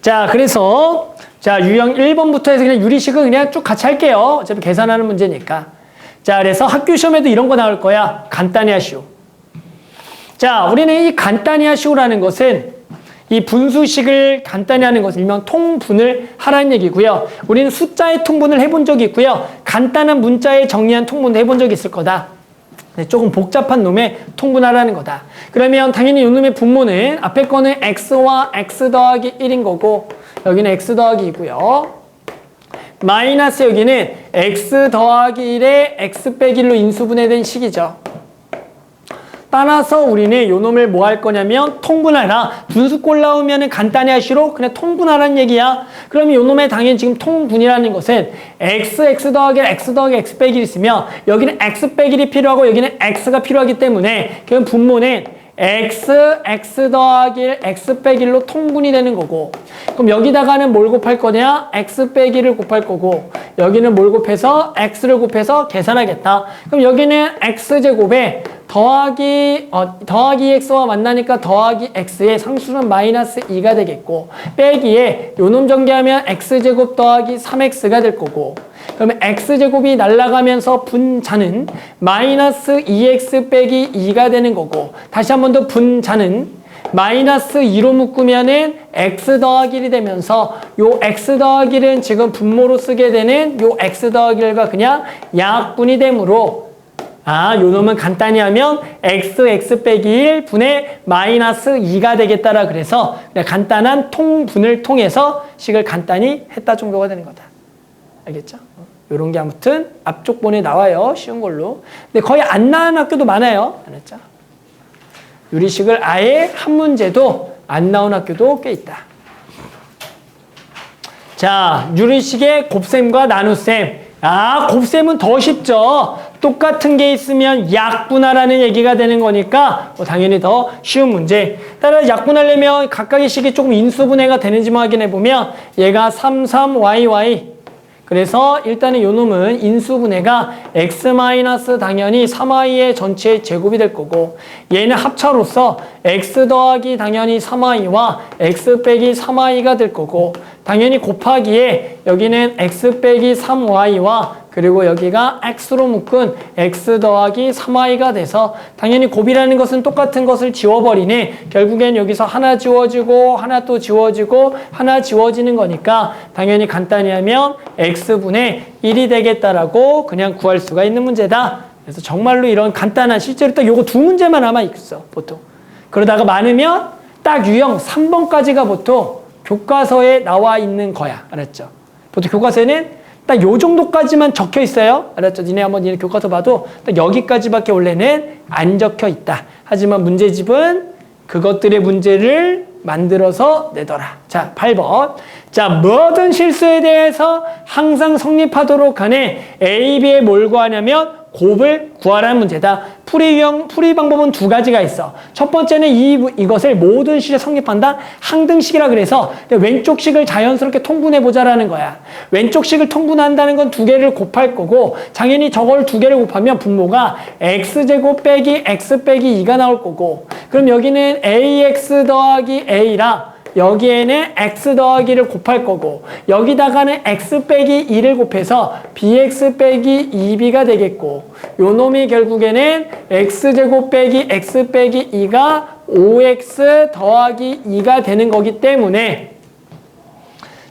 자, 그래서 자, 유형 1번부터 해서 그냥 유리식은 그냥 쭉 같이 할게요. 어차피 계산하는 문제니까. 자, 그래서 학교 시험에도 이런 거 나올 거야. 간단히 하시오. 자, 우리는 이 간단히 하시오라는 것은 이 분수식을 간단히 하는 것을 일명 통분을 하라는 얘기고요. 우리는 숫자의 통분을 해본 적이 있고요. 간단한 문자에 정리한 통분도 해본 적이 있을 거다. 네, 조금 복잡한 놈의 통분하라는 거다. 그러면 당연히 이 놈의 분모는 앞에 거는 x와 x 더하기 1인 거고 여기는 x 더하기 2고요. 마이너스 여기는 x 더하기 1에 x 빼기 1로 인수분해된 식이죠. 따라서 우리는 요 놈을 뭐 할 거냐면 통분하라. 분수꼴 나오면은 간단히 하시로 그냥 통분하라는 얘기야. 그러면 요 놈의 당연히 지금 통분이라는 것은 x 더하기 x 빼기 1 있으면 여기는 x 빼기 1이 필요하고 여기는 x가 필요하기 때문에 그럼 분모는 x 더하기 1, x 빼기 1로 통분이 되는 거고 그럼 여기다가는 뭘 곱할 거냐? x 빼기 1을 곱할 거고 여기는 뭘 곱해서 x를 곱해서 계산하겠다. 그럼 여기는 x제곱에 더하기 x와 만나니까 더하기 x의 상수는 마이너스 2가 되겠고 빼기에 요놈 전개하면 x제곱 더하기 3x가 될 거고 그러면 x제곱이 날아가면서 분자는 마이너스 2x 빼기 2가 되는 거고 다시 한 번 더 분자는 마이너스 2로 묶으면은 x 더하기 1이 되면서 요 x 더하기 1은 지금 분모로 쓰게 되는 요 x 더하기 1과 그냥 약분이 되므로 요 놈은 간단히 하면 x 빼기 1 분의 마이너스 2가 되겠다라 그래서 그냥 간단한 통분을 통해서 식을 간단히 했다 정도가 되는 거다. 알겠죠? 요런 게 아무튼 앞쪽 본에 나와요. 쉬운 걸로. 근데 거의 안 나온 학교도 많아요. 알았죠? 유리식을 아예 한 문제도 안 나온 학교도 꽤 있다. 자, 유리식의 곱셈과 나눗셈. 곱셈은 더 쉽죠. 똑같은 게 있으면 약분하라는 얘기가 되는 거니까 당연히 더 쉬운 문제. 따라서 약분하려면 각각의 식이 조금 인수분해가 되는지만 확인해보면 얘가 33yy 그래서 일단은 요 놈은 인수분해가 x 마이너스 당연히 3y의 전체 제곱이 될 거고 얘는 합차로서 x 더하기 당연히 3y와 x 빼기 3y가 될 거고 당연히 곱하기에 여기는 x 빼기 3y와 그리고 여기가 x로 묶은 x 더하기 3y가 돼서 당연히 곱이라는 것은 똑같은 것을 지워버리네. 결국엔 여기서 하나 지워지고 하나 또 지워지고 하나 지워지는 거니까 당연히 간단히 하면 x분의 1이 되겠다라고 그냥 구할 수가 있는 문제다. 그래서 정말로 이런 간단한 실제로 딱 요거 두 문제만 아마 있어 보통. 그러다가 많으면 딱 유형 3번까지가 보통 교과서에 나와 있는 거야. 알았죠? 보통 교과서에는 딱 요 정도까지만 적혀 있어요. 알았죠? 니네 한번 니네 교과서 봐도 딱 여기까지밖에 원래는 안 적혀 있다. 하지만 문제집은 그것들의 문제를 만들어서 내더라. 자, 8번. 자, 모든 실수에 대해서 항상 성립하도록 하는 A, B에 뭘 구하냐면 곱을 구하라는 문제다. 풀이 방법은 두 가지가 있어. 첫 번째는 이것을 모든 식에 성립한다. 항등식이라 그래서 왼쪽 식을 자연스럽게 통분해보자라는 거야. 왼쪽 식을 통분한다는 건 두 개를 곱할 거고 당연히 저걸 두 개를 곱하면 분모가 x제곱 빼기 x 빼기 2가 나올 거고 그럼 여기는 ax 더하기 a라 여기에는 x 더하기를 곱할 거고 여기다가는 x 빼기 2를 곱해서 bx 빼기 2b가 되겠고 요 놈이 결국에는 x제곱 빼기 x 빼기 2가 5x 더하기 2가 되는 거기 때문에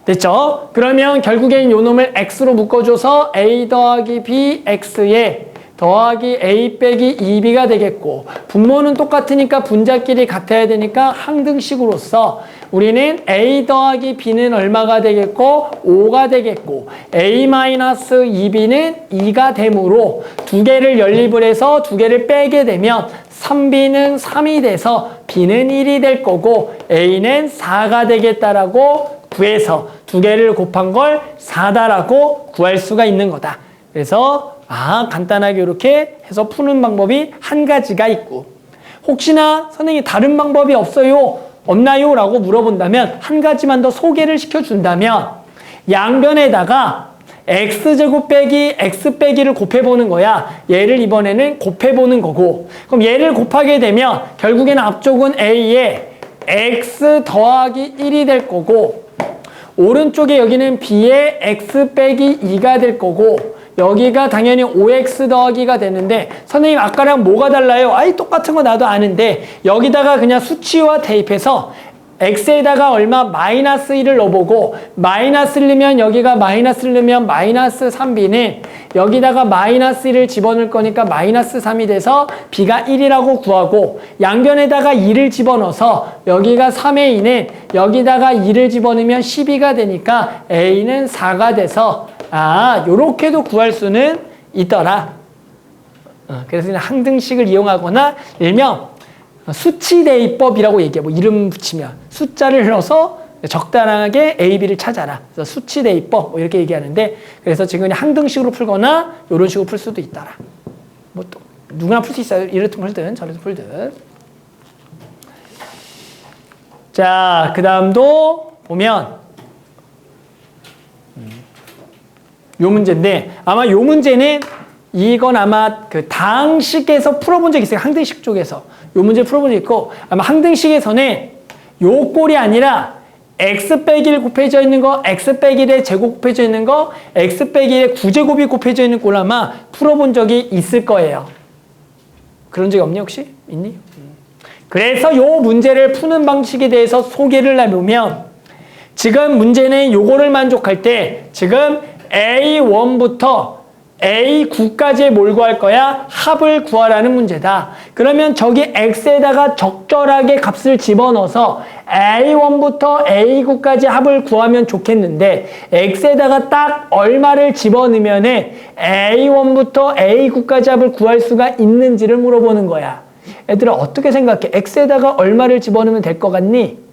됐죠? 그러면 결국엔 요 놈을 x로 묶어줘서 a 더하기 b x에 더하기 a 빼기 2b가 되겠고 분모는 똑같으니까 분자끼리 같아야 되니까 항등식으로서 우리는 a 더하기 b는 얼마가 되겠고 5가 되겠고 a 마이너스 2b는 2가 되므로 두 개를 연립을 해서 두 개를 빼게 되면 3b는 3이 돼서 b는 1이 될 거고 a는 4가 되겠다라고 구해서 두 개를 곱한 걸 4다라고 구할 수가 있는 거다. 그래서 간단하게 이렇게 해서 푸는 방법이 한 가지가 있고 혹시나 선생님 다른 방법이 없나요? 라고 물어본다면 한 가지만 더 소개를 시켜준다면 양변에다가 x제곱 빼기 x 빼기를 곱해보는 거야. 얘를 이번에는 곱해보는 거고 그럼 얘를 곱하게 되면 결국에는 앞쪽은 a에 x 더하기 1이 될 거고 오른쪽에 여기는 b의 x 빼기 2가 될 거고 여기가 당연히 5x 더하기가 되는데 선생님 아까랑 뭐가 달라요? 아이 똑같은 거 나도 아는데 여기다가 그냥 수치와 대입해서 x에다가 얼마 마이너스 1을 넣어보고 마이너스를 넣으면 여기가 마이너스를 넣으면 마이너스 3b는 여기다가 마이너스 1을 집어넣을 거니까 마이너스 3이 돼서 b가 1이라고 구하고 양변에다가 2를 집어넣어서 여기가 3의 2는 여기다가 2를 집어넣으면 12가 되니까 a는 4가 돼서 요렇게도 구할 수는 있더라. 그래서 그냥 항등식을 이용하거나 일명 수치 대입법이라고 얘기해. 뭐 이름 붙이면 숫자를 넣어서 적당하게 A, B를 찾아라. 그래서 수치 대입법 뭐 이렇게 얘기하는데 그래서 지금 그냥 항등식으로 풀거나 이런 식으로 풀 수도 있더라. 뭐 또 누구나 풀 수 있어요. 이렇든 풀든 저렇든 풀든. 자, 그 다음도 보면 요 문제인데 아마 요 문제는 이건 아마 그 당식에서 풀어본 적 있어요. 항등식 쪽에서. 요 문제 풀어본 적 있고 아마 항등식에서는 요 꼴이 아니라 x 빼기 1 곱해져 있는 거, x 빼기 1에 제곱 곱해져 있는 거, x 빼기 1에 9제곱이 곱해져 있는 꼴 아마 풀어본 적이 있을 거예요. 그런 적이 없니 혹시? 있니? 그래서 요 문제를 푸는 방식에 대해서 소개를 해보면 지금 문제는 요거를 만족할 때 지금 A1부터 A9까지의 뭘 구할 거야? 합을 구하라는 문제다. 그러면 저기 X에다가 적절하게 값을 집어넣어서 A1부터 A9까지 합을 구하면 좋겠는데 X에다가 딱 얼마를 집어넣으면 A1부터 A9까지 합을 구할 수가 있는지를 물어보는 거야. 얘들아 어떻게 생각해? X에다가 얼마를 집어넣으면 될 것 같니?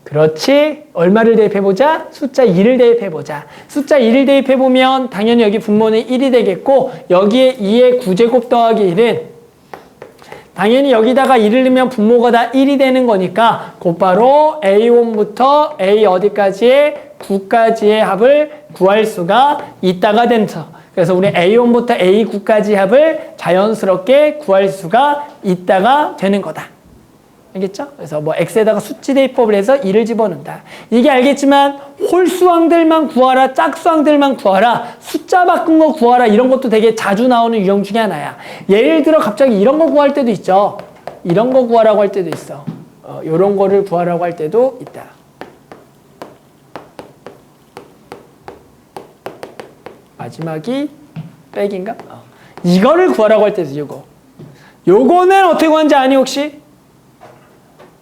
그렇지. 얼마를 대입해보자? 숫자 2를 대입해보자. 숫자 2를 대입해보면 당연히 여기 분모는 1이 되겠고 여기에 2의 9제곱 더하기 1은 당연히 여기다가 1을 넣으면 분모가 다 1이 되는 거니까 곧바로 A1부터 A 어디까지의 9까지의 합을 구할 수가 있다가 된다. 그래서 우리 A1부터 A9까지 합을 자연스럽게 구할 수가 있다가 되는 거다. 알겠죠? 그래서 뭐 x에다가 수치 대입법을 해서 2를 집어넣는다. 이게 알겠지만 홀수항들만 구하라, 짝수항들만 구하라, 숫자 바꾼 거 구하라 이런 것도 되게 자주 나오는 유형 중에 하나야. 예를 들어 갑자기 이런 거 구할 때도 있죠. 이런 거 구하라고 할 때도 있어. 요런 거를 구하라고 할 때도 있다. 마지막이 백인가? 이거를 구하라고 할 때도 이거. 요거는 어떻게 구하는지 아니 혹시?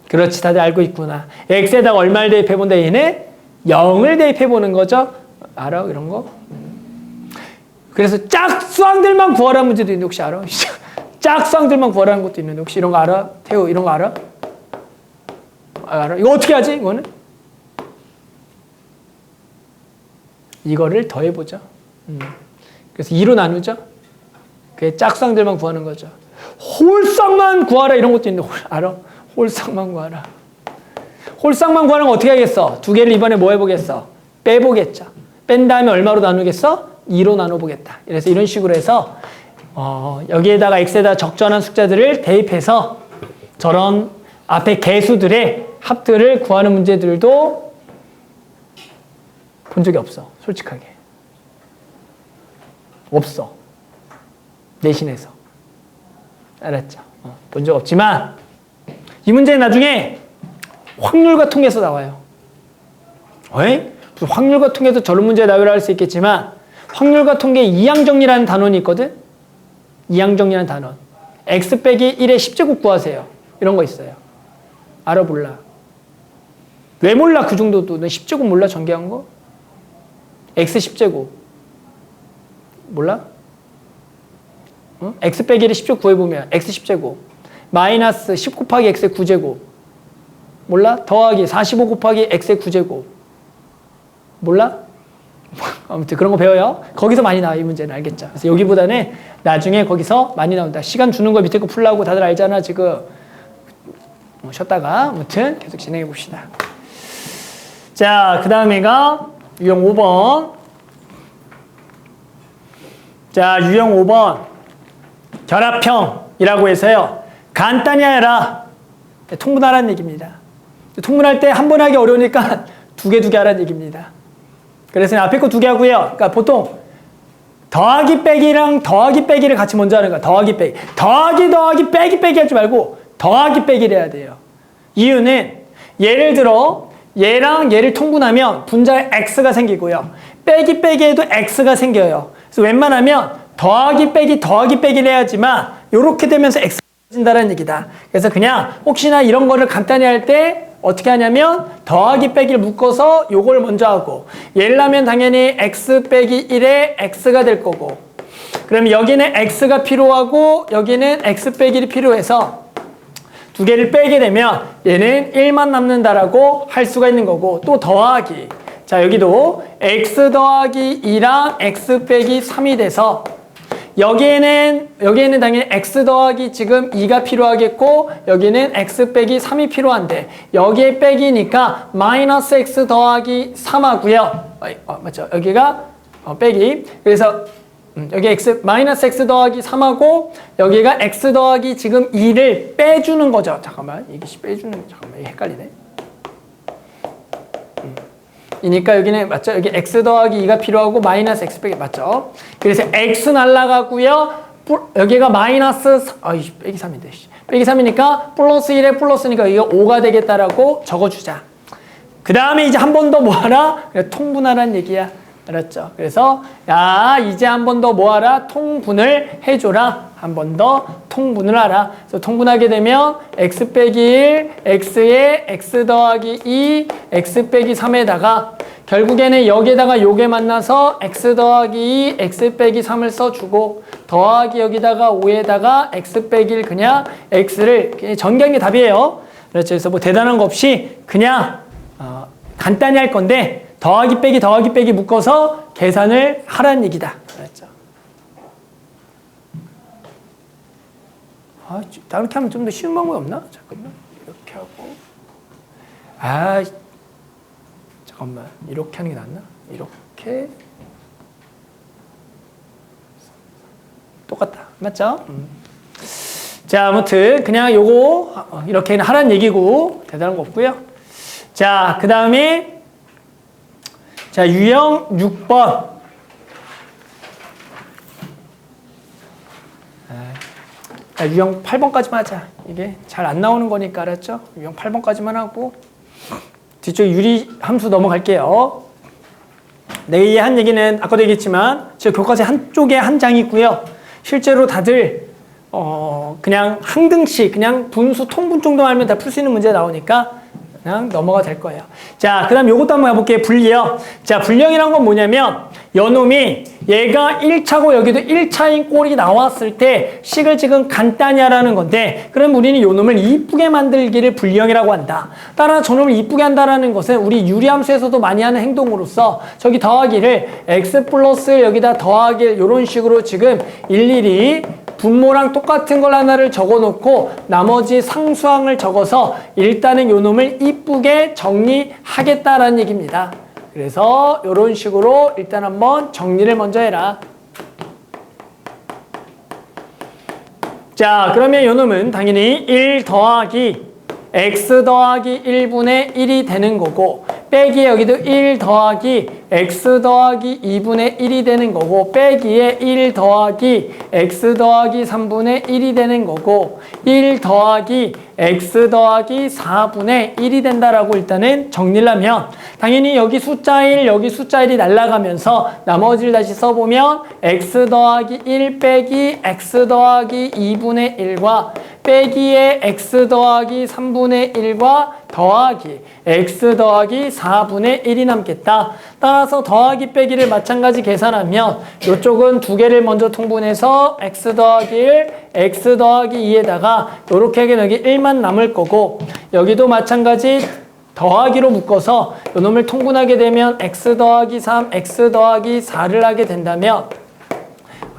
그렇지, 다들 알고 있구나. x에다가 얼마를 대입해본다 얘는 0을 대입해보는 거죠. 알아? 이런 거? 그래서 짝수항들만 구하라는 문제도 있는데 혹시 알아? 짝수항들만 구하라는 것도 있는데 혹시 이런 거 알아? 태우 이런 거 알아? 알아? 이거 어떻게 하지? 이거는? 이거를 더해보죠. 그래서 2로 나누죠. 그게 짝수항들만 구하는 거죠. 홀쌍만 구하라 이런 것도 있는데 알아? 홀쌍만 구하라. 홀쌍만 구하는 건 어떻게 하겠어? 두 개를 이번에 뭐 해보겠어? 빼보겠죠. 뺀 다음에 얼마로 나누겠어? 2로 나눠보겠다. 그래서 이런 식으로 해서 여기에다가 x에다 적절한 숫자들을 대입해서 저런 앞에 개수들의 합들을 구하는 문제들도 본 적이 없어. 솔직하게. 없어. 내신에서. 알았죠? 본 적 없지만 이 문제는 나중에 확률과 통해서 나와요. 확률과 통해서 저런 문제 나오라 할 수 있겠지만 확률과 통계 이항정리라는 단원이 있거든. 이항정리라는 단원. x 빼기 1의 10제곱 구하세요. 이런 거 있어요. 알아 몰라? 왜 몰라? 그 정도도. 너 10제곱 몰라? 전개한 거? x 10제곱. 몰라? x 빼기 1의 10제곱 구해보면 x 10제곱. 마이너스 10 곱하기 x의 9제곱. 몰라? 더하기 45 곱하기 x의 9제곱. 몰라? 아무튼 그런 거 배워요. 거기서 많이 나와 이 문제는. 알겠죠? 그래서 여기보다는 나중에 거기서 많이 나온다. 시간 주는 거 밑에 거 풀라고 다들 알잖아 지금. 쉬었다가 아무튼 계속 진행해 봅시다. 자, 그 다음에가 유형 5번. 자, 유형 5번. 결합형이라고 해서요. 간단히 해라. 통분하라는 얘기입니다. 통분할 때 한 번 하기 어려우니까 두 개 하라는 얘기입니다. 그래서 앞에 거 두 개 하고요. 그러니까 보통 더하기 빼기랑 더하기 빼기를 같이 먼저 하는 거야. 더하기 빼기. 더하기 빼기 하지 말고 더하기 빼기를 해야 돼요. 이유는 예를 들어 얘랑 얘를 통분하면 분자에 x가 생기고요. 빼기 해도 x가 생겨요. 그래서 웬만하면 더하기 빼기를 해야지만 이렇게 되면서 x가 생긴다는 얘기다. 그래서 그냥 혹시나 이런 거를 간단히 할 때 어떻게 하냐면 더하기 빼기를 묶어서 요걸 먼저 하고 예를 하면 당연히 x 빼기 1에 x가 될 거고 그러면 여기는 x가 필요하고 여기는 x 빼기 1이 필요해서 두 개를 빼게 되면 얘는 1만 남는다라고 할 수가 있는 거고 또 더하기 자 여기도 x 더하기 2랑 x 빼기 3이 돼서 여기에는 당연히 x 더하기 지금 2가 필요하겠고 여기는 x 빼기 3이 필요한데 여기에 빼기니까 마이너스 x 더하기 3하고요. 맞죠? 여기가 빼기. 그래서 여기 마이너스 x 더하기 3하고 여기가 x 더하기 지금 2를 빼주는 거죠. 잠깐만 이게 잠깐만 이게 헷갈리네. 이니까 여기는 맞죠? 여기 x 더하기 2가 필요하고 마이너스 x 빼기 맞죠? 그래서 x 날라가고요. 여기가 마이너스 빼기 3인데 빼기 3이니까 플러스 1에 플러스니까 여기가 5가 되겠다라고 적어주자. 그 다음에 이제 한 번 더 뭐하라? 통분하라는 얘기야. 알았죠? 그래서 야 이제 한 번 더 뭐하라? 통분을 해줘라. 한 번 더 통분을 하라. 그래서 통분하게 되면 x 빼기 1, x에 x 더하기 2, x 빼기 3에다가 결국에는 여기에다가 요게 만나서 x 더하기 2, x 빼기 3을 써주고 더하기 여기다가 5에다가 x 빼기 1 그냥 x를 그냥 전개한 게 답이에요. 그렇죠? 그래서 뭐 대단한 거 없이 그냥 간단히 할 건데 더하기 빼기 묶어서 계산을 하라는 얘기다. 그렇죠? 이렇게 하면 좀 더 쉬운 방법이 없나? 잠깐만. 이렇게 하고. 잠깐만. 이렇게 하는 게 낫나? 이렇게. 똑같다. 맞죠? 자, 아무튼 그냥 요거 이렇게 하라는 얘기고 대단한 거 없고요. 자, 그 다음에 자, 유형 6번. 유형 8번까지만 하자. 이게 잘 안 나오는 거니까 알았죠? 유형 8번까지만 하고 뒤쪽 유리 함수 넘어갈게요. 내가 이 한 얘기는 아까도 얘기했지만 제 교과서 한쪽에 한 장이 있고요. 실제로 다들 그냥 한 등씩 그냥 분수 통분 정도만 알면 다 풀 수 있는 문제 나오니까 그냥 넘어가 될 거예요. 자, 그 다음 요것도 한번 해볼게요. 분리형. 자, 분리형이란 건 뭐냐면 요놈이 얘가 1차고 여기도 1차인 꼴이 나왔을 때 식을 지금 간단히 하라는 건데 그럼 우리는 요놈을 이쁘게 만들기를 분리형이라고 한다. 따라 저놈을 이쁘게 한다라는 것은 우리 유리함수에서도 많이 하는 행동으로서 저기 더하기를 x 플러스 여기다 더하기 이런 식으로 지금 일일이 분모랑 똑같은 걸 하나를 적어놓고 나머지 상수항을 적어서 일단은 요놈을 이쁘게 정리하겠다라는 얘기입니다. 그래서 이런 식으로 일단 한번 정리를 먼저 해라. 자, 그러면 요놈은 당연히 1 더하기 x 더하기 1분의 1이 되는 거고 빼기에 여기도 1 더하기 x 더하기 2분의 1이 되는 거고 빼기에 1 더하기 x 더하기 3분의 1이 되는 거고 1 더하기 x 더하기 4분의 1이 된다라고 일단은 정리를 하면 당연히 여기 숫자 1, 여기 숫자 1이 날아가면서 나머지를 다시 써보면 x 더하기 1 빼기 x 더하기 2분의 1과 빼기에 x 더하기 3분의 1과 더하기 x 더하기 4분의 1이 남겠다. 따라서 더하기 빼기를 마찬가지 계산하면 이쪽은 두 개를 먼저 통분해서 x 더하기 1, x 더하기 2에다가 이렇게 하면 여기 1만 남을 거고 여기도 마찬가지 더하기로 묶어서 이놈을 통분하게 되면 x 더하기 3, x 더하기 4를 하게 된다면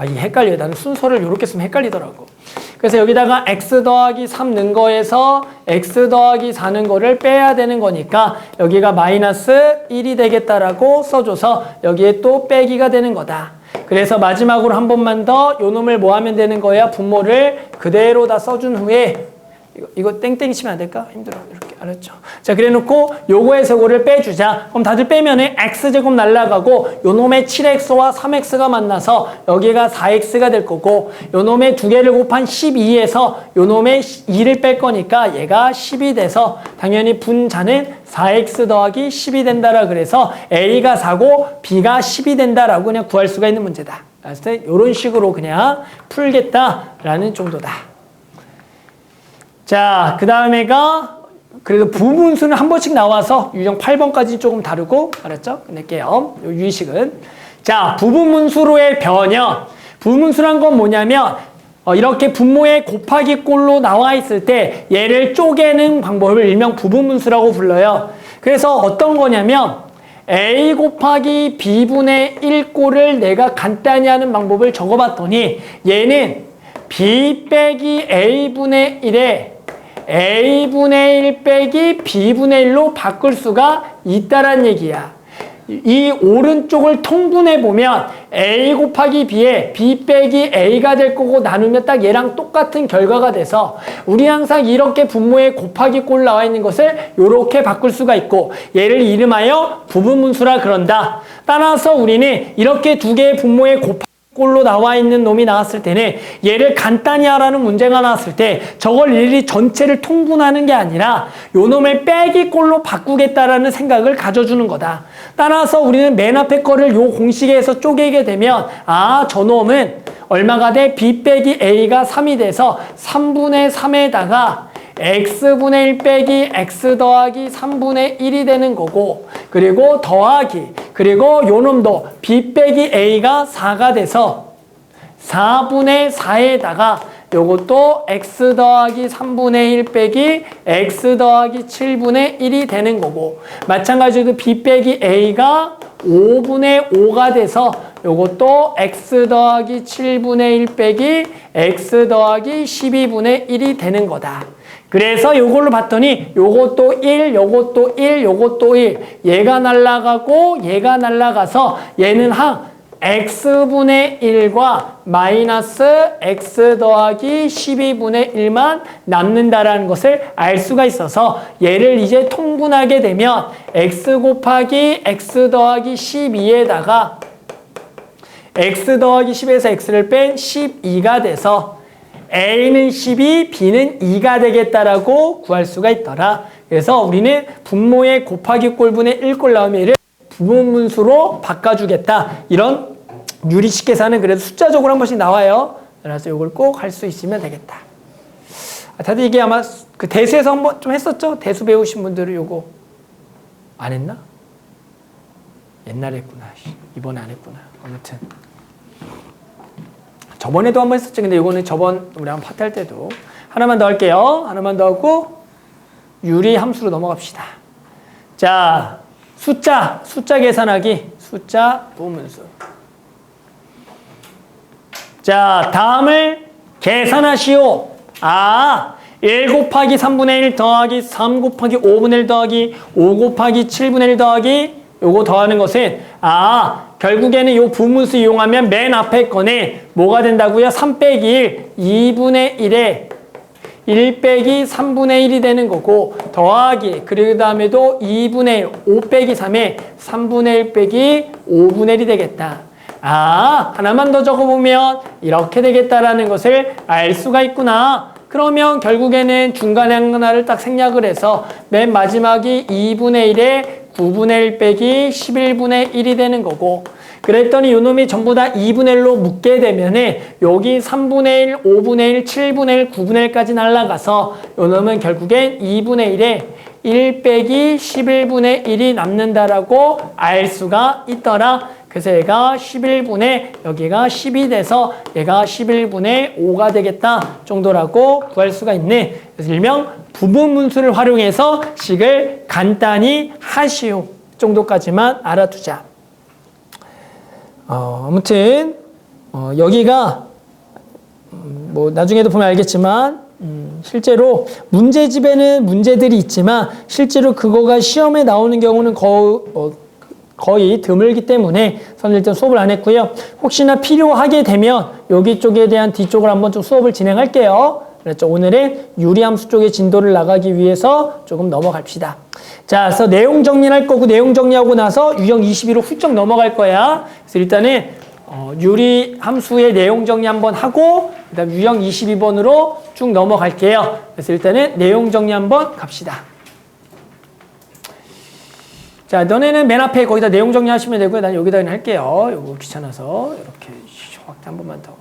이게 헷갈려요. 나는 순서를 이렇게 쓰면 헷갈리더라고. 그래서 여기다가 x 더하기 3 넣은 거에서 x 더하기 4 넣은 거를 빼야 되는 거니까 여기가 마이너스 1이 되겠다라고 써줘서 여기에 또 빼기가 되는 거다. 그래서 마지막으로 한 번만 더 요 놈을 뭐 하면 되는 거야? 분모를 그대로 다 써준 후에 이거 땡땡이 치면 안 될까? 힘들어. 이렇게. 알았죠? 자, 그래 놓고 요거에서 요거를 빼주자. 그럼 다들 빼면은 x제곱 날라가고 요놈의 7x와 3x가 만나서 여기가 4x가 될 거고 요놈의 두 개를 곱한 12에서 요놈의 2를 뺄 거니까 얘가 10이 돼서 당연히 분자는 4x 더하기 10이 된다라 그래서 a가 4고 b가 10이 된다라고 그냥 구할 수가 있는 문제다. 그래서 이런 식으로 그냥 풀겠다라는 정도다. 자, 그 다음에가 그래도 부분수는 한 번씩 나와서 유형 8번까지 조금 다르고 알았죠? 끝낼게요. 요 유의식은. 자, 부분문수로의 변형. 부분문수란 건 뭐냐면 이렇게 분모의 곱하기 꼴로 나와 있을 때 얘를 쪼개는 방법을 일명 부분문수라고 불러요. 그래서 어떤 거냐면 a 곱하기 b분의 1 꼴을 내가 간단히 하는 방법을 적어봤더니 얘는 b 빼기 a분의 1에 a분의 1 빼기 b분의 1로 바꿀 수가 있다란 얘기야. 이 오른쪽을 통분해보면 a 곱하기 b에 b 빼기 a가 될 거고 나누면 딱 얘랑 똑같은 결과가 돼서 우리 항상 이렇게 분모에 곱하기 꼴 나와 있는 것을 이렇게 바꿀 수가 있고 얘를 이름하여 부분문수라 그런다. 따라서 우리는 이렇게 두 개의 분모에 곱하기 꼴로 나와 있는 놈이 나왔을 때는 얘를 간단히 하라는 문제가 나왔을 때 저걸 일일이 전체를 통분하는 게 아니라 요 놈을 빼기 꼴로 바꾸겠다라는 생각을 가져주는 거다. 따라서 우리는 맨 앞에 거를 요 공식에서 쪼개게 되면 저 놈은 얼마가 돼? b 빼기 a가 3이 돼서 3분의 3에다가 x분의 1 빼기 x 더하기 3분의 1이 되는 거고 그리고 더하기 그리고 요 놈도 b 빼기 a가 4가 돼서 4분의 4에다가 요것도 x 더하기 3분의 1 빼기 x 더하기 7분의 1이 되는 거고 마찬가지로 b 빼기 a가 5분의 5가 돼서 요것도 x 더하기 7분의 1 빼기 x 더하기 12분의 1이 되는 거다. 그래서 요걸로 봤더니 요것도 1, 요것도 1, 요것도 1. 얘가 날아가고 얘가 날아가서 얘는 x분의 1과 마이너스 x 더하기 12분의 1만 남는다라는 것을 알 수가 있어서 얘를 이제 통분하게 되면 x 곱하기 x 더하기 12에다가 x 더하기 10에서 x를 뺀 12가 돼서 a는 12, b는 2가 되겠다라고 구할 수가 있더라. 그래서 우리는 분모의 곱하기 꼴분의 1꼴 나오면 얘를 부분문수로 바꿔주겠다. 이런 유리식 계산은 그래도 숫자적으로 한 번씩 나와요. 그래서 이걸 꼭 할 수 있으면 되겠다. 다들 이게 아마 그 대수에서 한번 좀 했었죠? 대수 배우신 분들은 요거 안 했나? 옛날에 했구나. 이번에 안 했구나. 아무튼. 저번에도 한번 했었지. 근데 이거는 저번 우리 한번 파트 할 때도 하나만 더 할게요. 하나만 더 하고 유리 함수로 넘어갑시다. 자, 숫자 계산하기. 숫자 부분수. 자, 다음을 계산하시오. 1 곱하기 3분의 1 더하기 3 곱하기 5분의 1 더하기 5 곱하기 7분의 1 더하기 요거 더하는 것은 결국에는 요 부분수 이용하면 맨 앞에 거는 뭐가 된다고요? 3 빼기 1, 2분의 1에 1 빼기 3분의 1이 되는 거고 더하기 그리고 다음에도 2분의 1, 5 빼기 3에 3분의 1 빼기 5분의 1이 되겠다. 하나만 더 적어보면 이렇게 되겠다라는 것을 알 수가 있구나. 그러면 결국에는 중간에 하나를 딱 생략을 해서 맨 마지막이 2분의 1에 9분의 1 빼기 11분의 1이 되는 거고 그랬더니 요놈이 전부 다 2분의 1로 묶게 되면은 여기 3분의 1, 5분의 1, 7분의 1, 9분의 1까지 날아가서 요놈은 결국엔 2분의 1에 1 빼기 11분의 1이 남는다라고 알 수가 있더라. 그래서 얘가 11분의 여기가 10이 돼서 얘가 11분의 5가 되겠다 정도라고 구할 수가 있네. 그래서 일명 부분문수를 활용해서 식을 간단히 하시오 정도까지만 알아두자. 아무튼 여기가 뭐 나중에도 보면 알겠지만 실제로 문제집에는 문제들이 있지만 실제로 그거가 시험에 나오는 경우는 거의 드물기 때문에 저는 일단 수업을 안 했고요. 혹시나 필요하게 되면 여기 쪽에 대한 뒤쪽을 한번 좀 수업을 진행할게요. 그렇죠. 오늘은 유리함수 쪽의 진도를 나가기 위해서 조금 넘어갑시다. 자, 그래서 내용 정리를 할 거고 내용 정리하고 나서 유형 22로 훌쩍 넘어갈 거야. 그래서 일단은 유리함수의 내용 정리 한번 하고 그다음 유형 22번으로 쭉 넘어갈게요. 그래서 일단은 내용 정리 한번 갑시다. 자, 너네는 맨 앞에 거기다 내용 정리하시면 되고요. 난 여기다 그냥 할게요. 요거 귀찮아서 이렇게 확대 한 번만 더.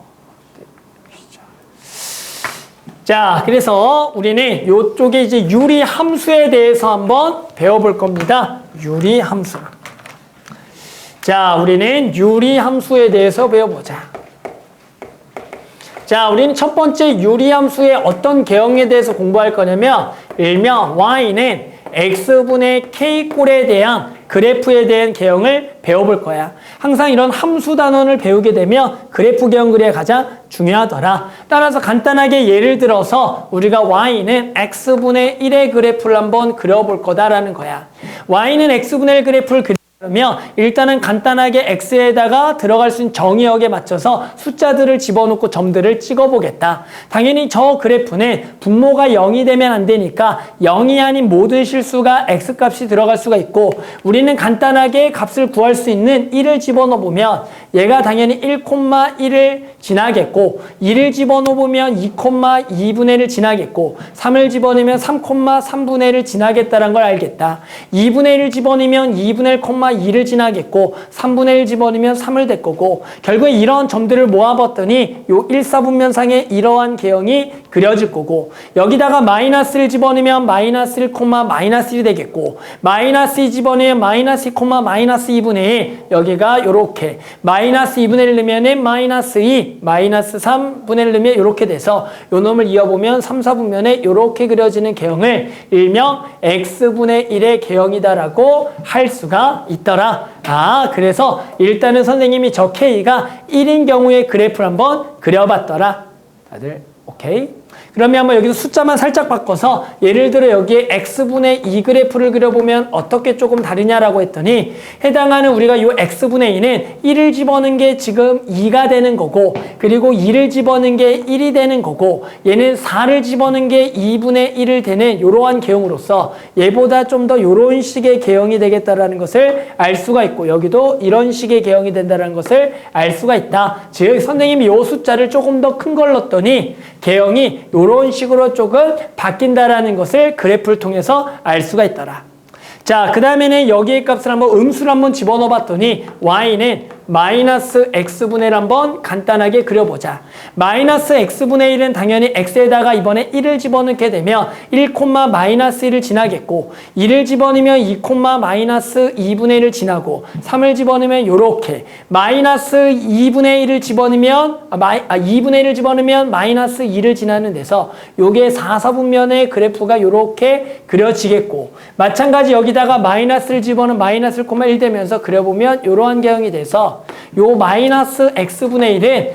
자, 그래서 우리는 이쪽에 이제 유리함수에 대해서 한번 배워볼 겁니다. 유리함수. 자, 우리는 유리함수에 대해서 배워보자. 자, 우리는 첫 번째 유리함수의 어떤 개형에 대해서 공부할 거냐면 일명 y는 x분의 k꼴에 대한 그래프에 대한 개형을 배워볼 거야. 항상 이런 함수 단원을 배우게 되면 그래프 개형 그리기가 가장 중요하더라. 따라서 간단하게 예를 들어서 우리가 y는 x분의 1의 그래프를 한번 그려볼 거다라는 거야. y는 x분의 1 그래프를 그러면 일단은 간단하게 x에다가 들어갈 수 있는 정의역에 맞춰서 숫자들을 집어넣고 점들을 찍어보겠다. 당연히 저 그래프는 분모가 0이 되면 안 되니까 0이 아닌 모든 실수가 x값이 들어갈 수가 있고 우리는 간단하게 값을 구할 수 있는 1을 집어넣어보면 얘가 당연히 1,1을 지나겠고 2를 집어넣어보면 2,2분의 1을 지나겠고 3을 집어넣으면 3,3분의 1을 지나겠다는 걸 알겠다. 2분의 1을 집어넣으면 2분의 1,2를 지나겠고 3분의 1 집어넣으면 3을 될 거고 결국에 이런 점들을 모아봤더니 요 1사분면상에 이러한 개형이 그려질 거고 여기다가 마이너스를 집어넣으면 마이너스 1, 마이너스 1이 되겠고 마이너스 2 집어넣으면 마이너스 2, 마이너스 2분의 1 여기가 요렇게 마이너스 2분의 1 넣으면 마이너스 2, 마이너스 3분의 1 넣으면 이렇게 돼서 요 놈을 이어보면 3, 4분면에 이렇게 그려지는 개형을 일명 x분의 1의 개형이다라고 할 수가 있더라. 아, 그래서 일단은 선생님이 저 k가 1인 경우의 그래프를 한번 그려봤더라. 다들 오케이? 그러면 한번 여기서 숫자만 살짝 바꿔서 예를 들어 여기에 x분의 2 그래프를 그려보면 어떻게 조금 다르냐라고 했더니 해당하는 우리가 이 x분의 2는 1을 집어넣은 게 지금 2가 되는 거고 그리고 2를 집어넣은 게 1이 되는 거고 얘는 4를 집어넣은 게 2분의 1을 되는 이러한 개형으로서 얘보다 좀 더 이런 식의 개형이 되겠다라는 것을 알 수가 있고 여기도 이런 식의 개형이 된다는 것을 알 수가 있다. 즉 선생님이 이 숫자를 조금 더 큰 걸 넣었더니 개형이 이런 식으로 조금 바뀐다라는 것을 그래프를 통해서 알 수가 있더라. 자, 그 다음에는 여기의 값을 한번 음수를 한번 집어넣어 봤더니 y는 마이너스 x분의 1 한번 간단하게 그려보자. 마이너스 x분의 1은 당연히 x에다가 이번에 1을 집어넣게 되면 1, 마이너스 1을 지나겠고 2를 집어넣으면 2, 마이너스 2분의 1을 지나고 3을 집어넣으면 요렇게 마이너스 2분의 1을 집어넣으면 2분의 1을 집어넣으면 마이너스 2를 지나는 데서 요게 4, 4분면의 그래프가 요렇게 그려지겠고 마찬가지 여기다가 마이너스를 집어넣으면 마이너스 1,1 되면서 그려보면 요러한 개형이 돼서 요 마이너스 x분의 1은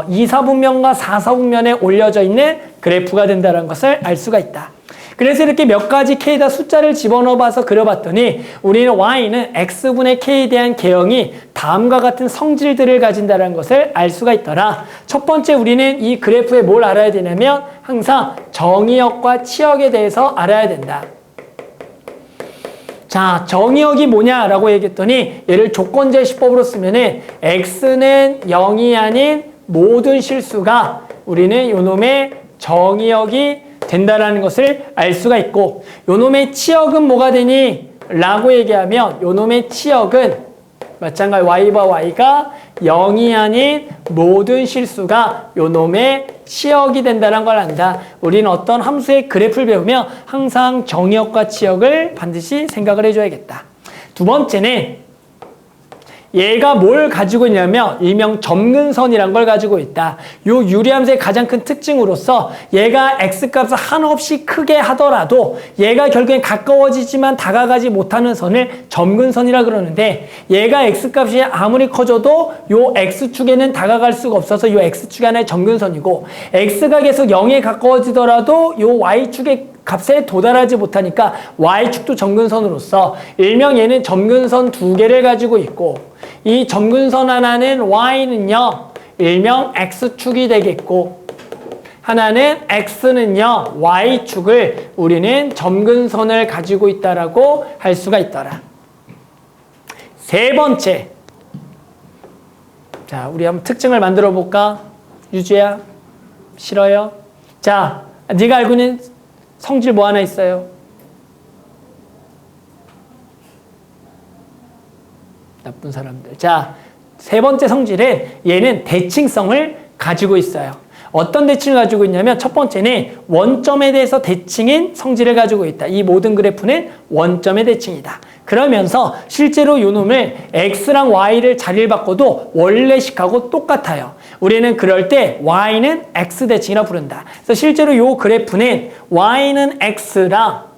2, 4분면과 4, 4분면에 올려져 있는 그래프가 된다는 것을 알 수가 있다. 그래서 이렇게 몇 가지 k에다 숫자를 집어넣어 봐서 그려봤더니 우리는 y는 x분의 k에 대한 개형이 다음과 같은 성질들을 가진다는 것을 알 수가 있더라. 첫 번째 우리는 이 그래프에 뭘 알아야 되냐면 항상 정의역과 치역에 대해서 알아야 된다. 자, 정의역이 뭐냐라고 얘기했더니 얘를 조건제시법으로 쓰면은 x는 0이 아닌 모든 실수가 우리는 요놈의 정의역이 된다라는 것을 알 수가 있고 요놈의 치역은 뭐가 되니? 라고 얘기하면 요놈의 치역은 마찬가지 y와 y가 0이 아닌 모든 실수가 요놈의 치역이 된다는 걸 안다. 우리는 어떤 함수의 그래프를 배우면 항상 정의역과 치역을 반드시 생각을 해줘야겠다. 두 번째는 얘가 뭘 가지고 있냐면 일명 점근선이란 걸 가지고 있다. 요 유리함수의 가장 큰 특징으로서 얘가 x값을 한없이 크게 하더라도 얘가 결국엔 가까워지지만 다가가지 못하는 선을 점근선이라 그러는데 얘가 x값이 아무리 커져도 요 x축에는 다가갈 수가 없어서 요 x축이 하나의 점근선이고 x가 계속 0에 가까워지더라도 요 y축의 값에 도달하지 못하니까 y축도 점근선으로서 일명 얘는 점근선 두 개를 가지고 있고 이 점근선 하나는 y는요 일명 x축이 되겠고 하나는 x는요, y축을 우리는 점근선을 가지고 있다라고 할 수가 있더라. 세 번째. 자, 우리 한번 특징을 만들어 볼까? 유주야? 싫어요? 자, 네가 알고 있는 성질 뭐 하나 있어요? 나쁜 사람들. 자, 세 번째 성질은 얘는 대칭성을 가지고 있어요. 어떤 대칭을 가지고 있냐면 첫 번째는 원점에 대해서 대칭인 성질을 가지고 있다. 이 모든 그래프는 원점의 대칭이다. 그러면서 실제로 요 놈을 x랑 y를 자리를 바꿔도 원래식하고 똑같아요. 우리는 그럴 때 y는 x 대칭이라 부른다. 그래서 실제로 요 그래프는 y는 x랑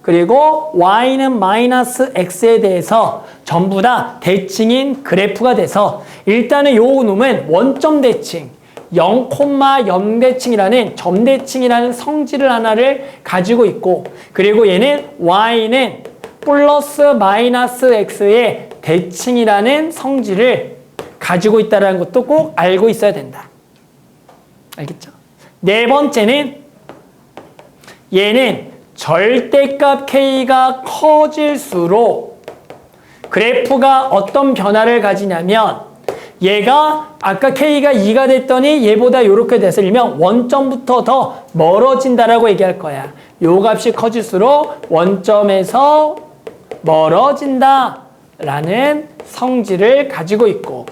그리고 y는 마이너스 x에 대해서 전부 다 대칭인 그래프가 돼서 일단은 요 놈은 원점 대칭 0,0 대칭이라는 점대칭이라는 성질을 하나를 가지고 있고 그리고 얘는 y는 플러스 마이너스 x의 대칭이라는 성질을 가지고 있다는 것도 꼭 알고 있어야 된다. 알겠죠? 네 번째는 얘는 절대값 k가 커질수록 그래프가 어떤 변화를 가지냐면 얘가 아까 k가 2가 됐더니 얘보다 이렇게 돼서 일명 원점부터 더 멀어진다라고 얘기할 거야. 요 값이 커질수록 원점에서 멀어진다라는 성질을 가지고 있고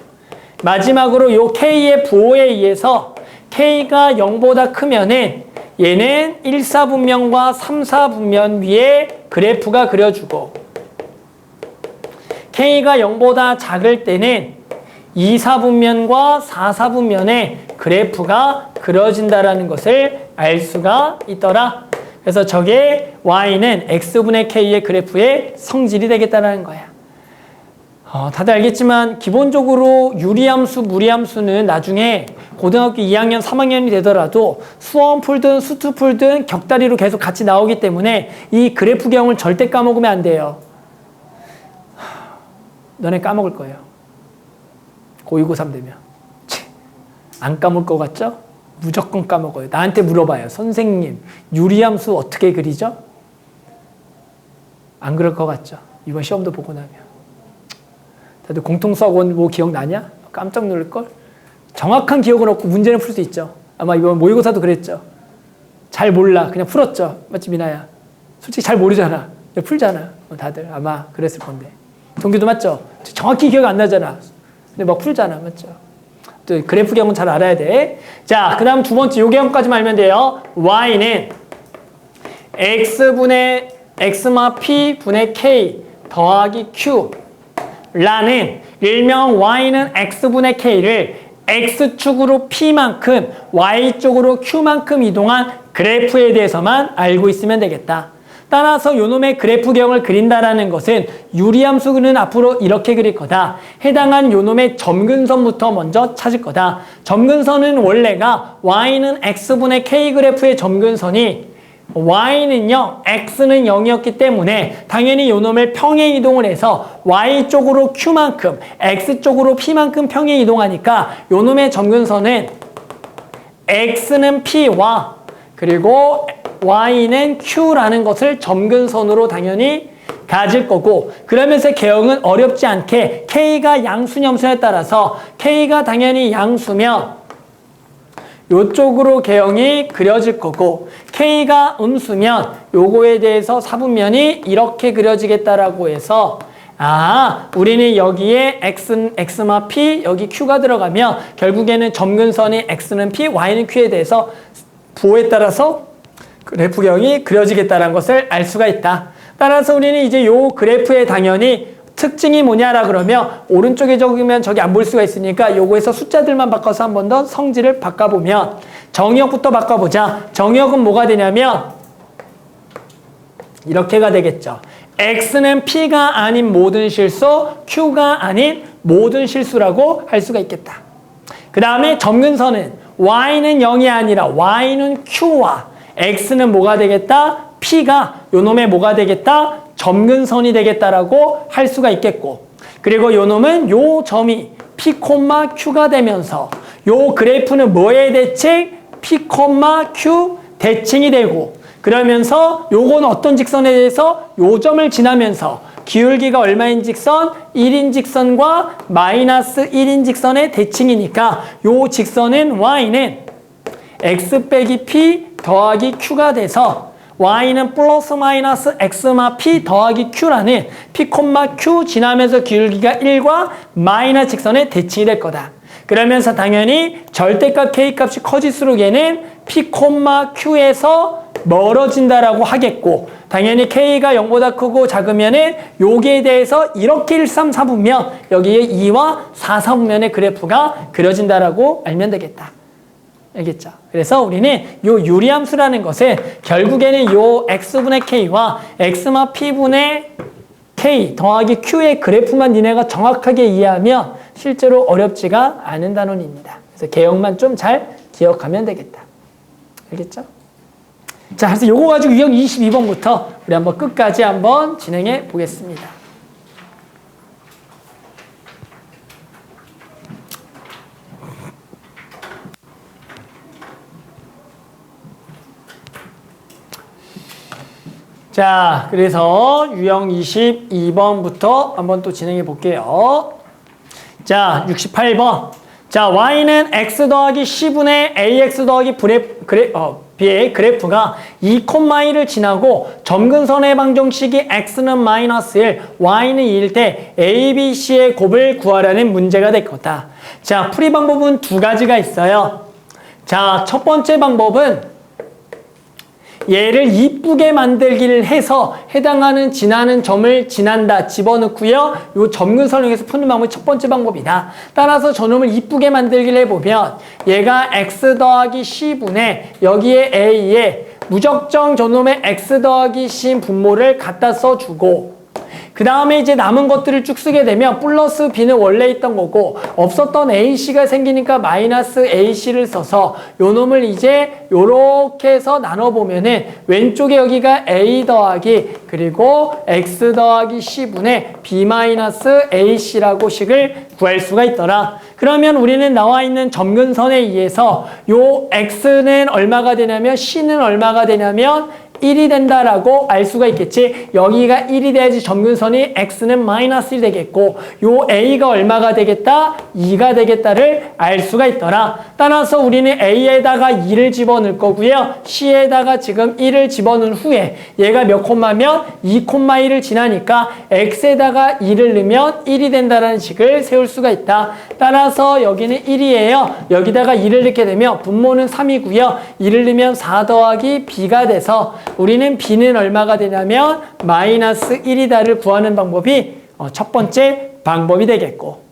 마지막으로 요 k의 부호에 의해서 k가 0보다 크면은 얘는 1사분면과 3사분면 위에 그래프가 그려주고 k가 0보다 작을 때는 2사분면과 4사분면에 그래프가 그려진다라는 것을 알 수가 있더라. 그래서 저게 y는 x분의 k의 그래프의 성질이 되겠다는 거야. 다들 알겠지만 기본적으로 유리함수, 무리함수는 나중에 고등학교 2학년, 3학년이 되더라도 수원 풀든 수투 풀든 격다리로 계속 같이 나오기 때문에 이 그래프경을 절대 까먹으면 안 돼요. 너네 까먹을 거예요. 고2, 고3 되면. 안 까먹을 것 같죠? 무조건 까먹어요. 나한테 물어봐요. 선생님, 유리함수 어떻게 그리죠? 안 그럴 것 같죠? 이번 시험도 보고 나면. 다들 공통수학원 뭐 기억나냐? 깜짝 놀랄걸? 정확한 기억은 없고 문제는 풀 수 있죠. 아마 이번 모의고사도 그랬죠. 잘 몰라. 그냥 풀었죠. 맞지, 미나야? 솔직히 잘 모르잖아. 풀잖아. 다들 아마 그랬을 건데. 동규도 맞죠? 정확히 기억 안 나잖아. 근데 막 풀잖아. 맞죠? 또 그래프 경은 잘 알아야 돼. 자, 그 다음 두 번째 요 경까지만 알면 돼요. y는 x분의 x마 p분의 k 더하기 q 라는 일명 y는 x분의 k를 x축으로 p만큼 y쪽으로 q만큼 이동한 그래프에 대해서만 알고 있으면 되겠다. 따라서 요놈의 그래프경을 그린다라는 것은 유리함수는 앞으로 이렇게 그릴 거다. 해당한 요놈의 점근선부터 먼저 찾을 거다. 점근선은 원래가 y는 x분의 k 그래프의 점근선이 y는요, x는 0이었기 때문에 당연히 요놈을 평행 이동을 해서 y쪽으로 q만큼, x쪽으로 p만큼 평행 이동하니까 요놈의 점근선은 x는 p와 그리고 y는 q라는 것을 점근선으로 당연히 가질 거고 그러면서 개형은 어렵지 않게 k가 양수냐 음수냐에 따라서 k가 당연히 양수면 요쪽으로 개형이 그려질 거고 k가 음수면 요거에 대해서 사분면이 이렇게 그려지겠다라고 해서 우리는 여기에 x마 p 여기 q가 들어가면 결국에는 점근선이 x는 p, y는 q에 대해서 부호에 따라서 그래프경이 그려지겠다는 것을 알 수가 있다. 따라서 우리는 이제 요 그래프에 당연히 특징이 뭐냐라 그러면 오른쪽에 적으면 저기 안 볼 수가 있으니까 요거에서 숫자들만 바꿔서 한 번 더 성질을 바꿔보면 정의역부터 바꿔보자. 정의역은 뭐가 되냐면 이렇게가 되겠죠. x는 p가 아닌 모든 실수, q가 아닌 모든 실수라고 할 수가 있겠다. 그 다음에 점근선은 y는 0이 아니라 y는 q와 x는 뭐가 되겠다? p가 요놈의 뭐가 되겠다? 점근선이 되겠다라고 할 수가 있겠고 그리고 요놈은 요 점이 p, q가 되면서 요 그래프는 뭐의 대칭? P, Q 대칭이 되고 그러면서 요건 어떤 직선에 대해서 요 점을 지나면서 기울기가 얼마인 직선? 1인 직선과 마이너스 1인 직선의 대칭이니까 요 직선은 y는 x 빼기 p 더하기 q가 돼서 y는 플러스 마이너스 x마 p 더하기 q라는 p, q 지나면서 기울기가 1과 마이너스 직선의 대칭이 될 거다. 그러면서 당연히 절대값 k값이 커질수록 얘는 p, q에서 멀어진다라고 하겠고 당연히 k가 0보다 크고 작으면은 여기에 대해서 이렇게 1, 3, 4분면 여기에 2와 4, 4분면의 그래프가 그려진다라고 알면 되겠다. 알겠죠? 그래서 우리는 요 유리함수라는 것은 결국에는 요 x분의 k와 x마 p분의 k 더하기 q의 그래프만 니네가 정확하게 이해하면 실제로 어렵지가 않은 단원입니다. 그래서 개형만 좀 잘 기억하면 되겠다. 알겠죠? 자, 그래서 요거 가지고 유형 22번부터 우리 한번 끝까지 한번 진행해 보겠습니다. 자, 그래서 유형 22번부터 한번 또 진행해 볼게요. 자, 68번. 자, y는 x 더하기 c분의 ax 더하기 b의 그래프가 2,1을 지나고 점근선의 방정식이 x는 마이너스 1, y는 2일 때 a, b, c의 곱을 구하라는 문제가 될 거다. 자, 풀이 방법은 두 가지가 있어요. 자, 첫 번째 방법은 얘를 이쁘게 만들기를 해서 해당하는 지나는 점을 지난다 집어넣고요. 요 점근선형에서 푸는 방법이 첫 번째 방법이다. 따라서 저놈을 이쁘게 만들기를 해보면 얘가 x 더하기 c분의 여기에 a에 무적정 저놈의 x 더하기 c인 분모를 갖다 써주고 그 다음에 이제 남은 것들을 쭉 쓰게 되면 플러스 b는 원래 있던 거고 없었던 ac가 생기니까 마이너스 ac를 써서 요 놈을 이제 요렇게 해서 나눠보면은 왼쪽에 여기가 a 더하기 그리고 x 더하기 c분의 b 마이너스 ac라고 식을 구할 수가 있더라. 그러면 우리는 나와 있는 점근선에 의해서 요 x는 얼마가 되냐면 c는 얼마가 되냐면 1이 된다라고 알 수가 있겠지. 여기가 1이 돼야지 점근선이 x는 마이너스 1이 되겠고 요 a가 얼마가 되겠다? 2가 되겠다를 알 수가 있더라. 따라서 우리는 a에다가 2를 집어넣을 거고요. c에다가 지금 1을 집어넣은 후에 얘가 몇 콤마면 2,1을 지나니까 x에다가 2를 넣으면 1이 된다라는 식을 세울 수가 있다. 따라서 여기는 1이에요. 여기다가 2를 넣게 되면 분모는 3이고요. 2를 넣으면 4 더하기 b가 돼서 우리는 b는 얼마가 되냐면 마이너스 1이다를 구하는 방법이 첫 번째 방법이 되겠고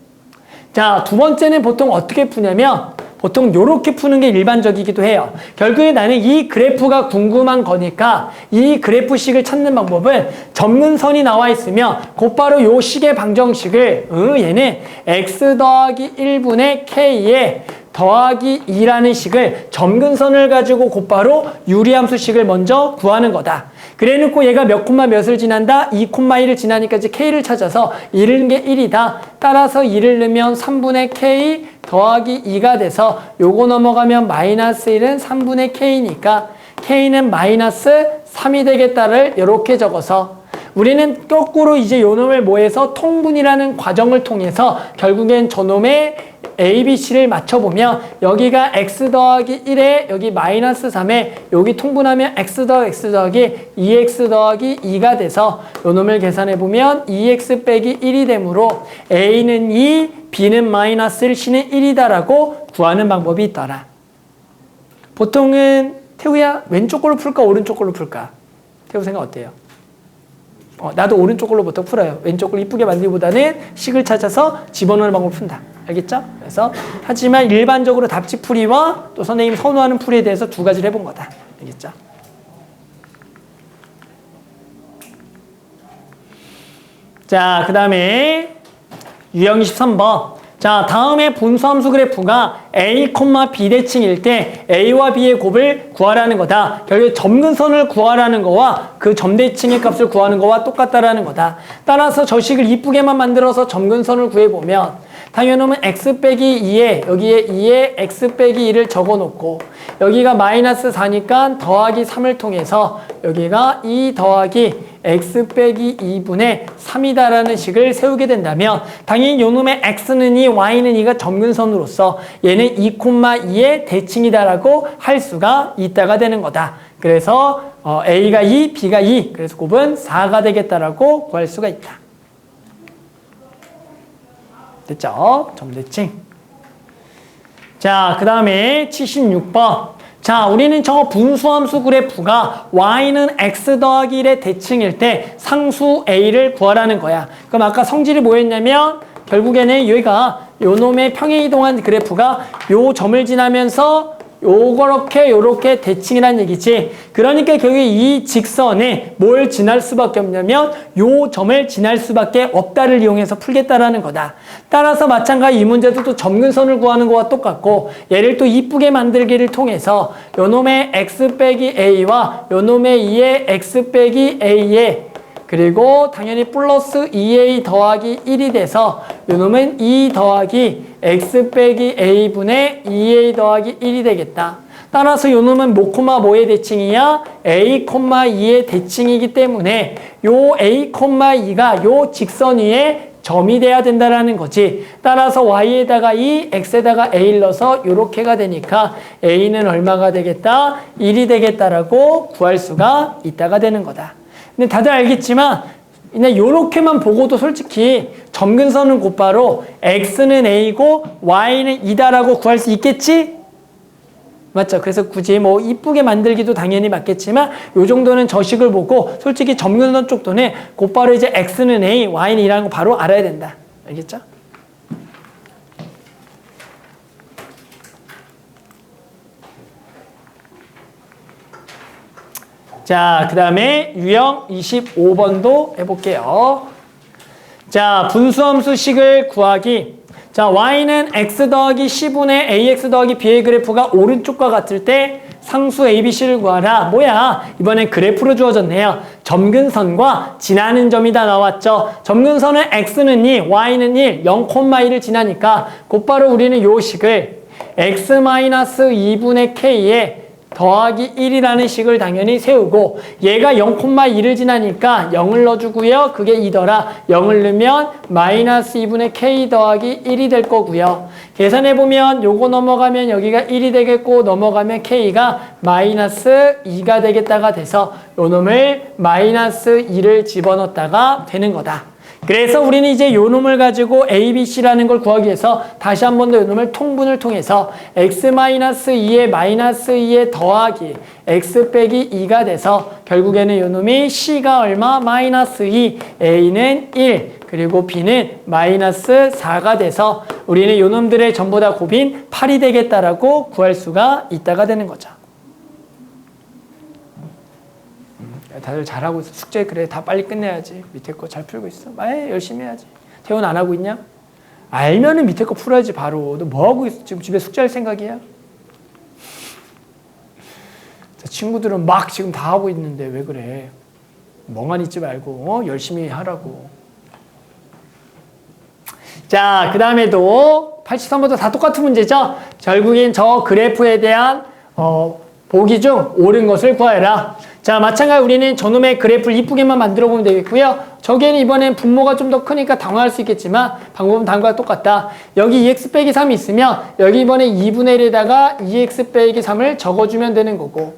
자, 두 번째는 보통 어떻게 푸냐면 보통 요렇게 푸는 게 일반적이기도 해요. 결국에 나는 이 그래프가 궁금한 거니까 이 그래프식을 찾는 방법은 점근선이 나와 있으면 곧바로 요 식의 방정식을 얘는 x 더하기 1분의 k에 더하기 2라는 식을 점근선을 가지고 곧바로 유리함수식을 먼저 구하는 거다. 그래 놓고 얘가 몇 콤마 몇을 지난다? 2,1을 지나니까 이제 k를 찾아서 1을 넣은 게 1이다. 따라서 2를 넣으면 3분의 k 더하기 2가 돼서 요거 넘어가면 마이너스 1은 3분의 k니까 k는 마이너스 3이 되겠다를 이렇게 적어서 우리는 거꾸로 이제 요 놈을 뭐해서 통분이라는 과정을 통해서 결국엔 저놈의 A, B, C를 맞춰보면 여기가 x 더하기 1에 여기 마이너스 3에 여기 통분하면 x 더하기 2x 더하기 2가 돼서 요 놈을 계산해보면 2x 빼기 1이 되므로 A는 2, B는 마이너스 1, C는 1이다라고 구하는 방법이 있더라. 보통은 태우야 왼쪽 걸로 풀까 오른쪽 걸로 풀까? 태우 생각 어때요? 나도 오른쪽 걸로 보통 풀어요. 왼쪽 걸로 이쁘게 만들기보다는 식을 찾아서 집어넣는 방법을 푼다. 알겠죠? 그래서 하지만 일반적으로 답지풀이와 또 선생님 선호하는 풀이에 대해서 두 가지를 해본 거다. 알겠죠? 자, 그 다음에 유형 23번. 자, 다음에 분수함수 그래프가 A, B 대칭일 때 A와 B의 곱을 구하라는 거다. 결국에 점근선을 구하라는 거와 그 점대칭의 값을 구하는 거와 똑같다라는 거다. 따라서 저 식을 이쁘게만 만들어서 점근선을 구해보면 당연히 요놈은 x 빼기 2에 여기에 2에 x 빼기 2를 적어놓고 여기가 마이너스 4니까 더하기 3을 통해서 여기가 2 더하기 x 빼기 2분의 3이다라는 식을 세우게 된다면 당연히 요놈의 x는 2, y는 2가 점근선으로서 얘는 2,2의 대칭이다라고 할 수가 있다가 되는 거다. 그래서 a가 2, b가 2, 그래서 곱은 4가 되겠다라고 구할 수가 있다. 됐죠? 점대칭. 자, 그 다음에 76번. 자, 우리는 저 분수함수 그래프가 y는 x 더하기 1의 대칭일 때 상수 a를 구하라는 거야. 그럼 아까 성질이 뭐였냐면 결국에는 여기가 요놈의 평행이동한 그래프가 요 점을 지나면서 요렇게 대칭이란 얘기지. 그러니까 결국에 이 직선에 뭘 지날 수밖에 없냐면 요 점을 지날 수밖에 없다를 이용해서 풀겠다라는 거다. 따라서 마찬가지 이 문제도 또 점근선을 구하는 거와 똑같고 얘를 또 이쁘게 만들기를 통해서 요놈의 x 빼기 a와 요놈의 2의 x 빼기 a에 그리고 당연히 플러스 2a 더하기 1이 돼서 요놈은 2 더하기 x 빼기 a분의 2a 더하기 1이 되겠다. 따라서 요놈은 뭐의 대칭이야? a, 2의 대칭이기 때문에 요 a, 2가 요 직선 위에 점이 돼야 된다라는 거지. 따라서 y에다가 2, x에다가 a를 넣어서 요렇게가 되니까 a는 얼마가 되겠다? 1이 되겠다라고 구할 수가 있다가 되는 거다. 근데 다들 알겠지만 그냥 요렇게만 보고도 솔직히 점근선은 곧바로 x는 a고 y는 2다라고 구할 수 있겠지? 맞죠? 그래서 굳이 뭐 이쁘게 만들기도 당연히 맞겠지만 요 정도는 저식을 보고 솔직히 점근선 쪽도는 곧바로 이제 x는 a, y는 2라는 거 바로 알아야 된다. 알겠죠? 자, 그 다음에 유형 25번도 해볼게요. 자, 분수함수식을 구하기. 자, y는 x 더하기 10분의 ax 더하기 b의 그래프가 오른쪽과 같을 때 상수 abc를 구하라. 뭐야? 이번엔 그래프로 주어졌네요. 점근선과 지나는 점이 다 나왔죠. 점근선은 x는 2, y는 1, 0,1을 지나니까 곧바로 우리는 요 식을 x-2분의 k에 더하기 1이라는 식을 당연히 세우고 얘가 0,1을 지나니까 0을 넣어주고요. 그게 2더라. 0을 넣으면 마이너스 2분의 k 더하기 1이 될 거고요. 계산해보면 요거 넘어가면 여기가 1이 되겠고 넘어가면 k가 마이너스 2가 되겠다가 돼서 요 놈을 마이너스 2를 집어넣었다가 되는 거다. 그래서 우리는 이제 요 놈을 가지고 ABC라는 걸 구하기 위해서 다시 한 번 더 요 놈을 통분을 통해서 x-2에 마이너스 2에 더하기 x 빼기 2가 돼서 결국에는 요 놈이 C가 얼마? 마이너스 2, A는 1, 그리고 B는 마이너스 4가 돼서 우리는 요 놈들의 전부 다 곱인 8이 되겠다라고 구할 수가 있다가 되는 거죠. 다들 잘하고 있어. 숙제 그래 다 빨리 끝내야지. 밑에 거 잘 풀고 있어. 열심히 해야지. 태훈 안 하고 있냐? 알면은 밑에 거 풀어야지 바로. 너 뭐 하고 있어? 지금 집에 숙제할 생각이야? 친구들은 막 지금 다 하고 있는데 왜 그래? 멍하니 있지 말고 열심히 하라고. 자, 그 다음에도 83번도 다 똑같은 문제죠? 결국엔 저 그래프에 대한 보기 중 옳은 것을 구하여라. 자, 마찬가지로 우리는 저놈의 그래프를 이쁘게만 만들어 보면 되겠고요. 저기에는 이번엔 분모가 좀 더 크니까 당황할 수 있겠지만 방법은 다음과 똑같다. 여기 2x 빼기 3이 있으면 여기 이번에 2분의 1에다가 2x 빼기 3을 적어주면 되는 거고,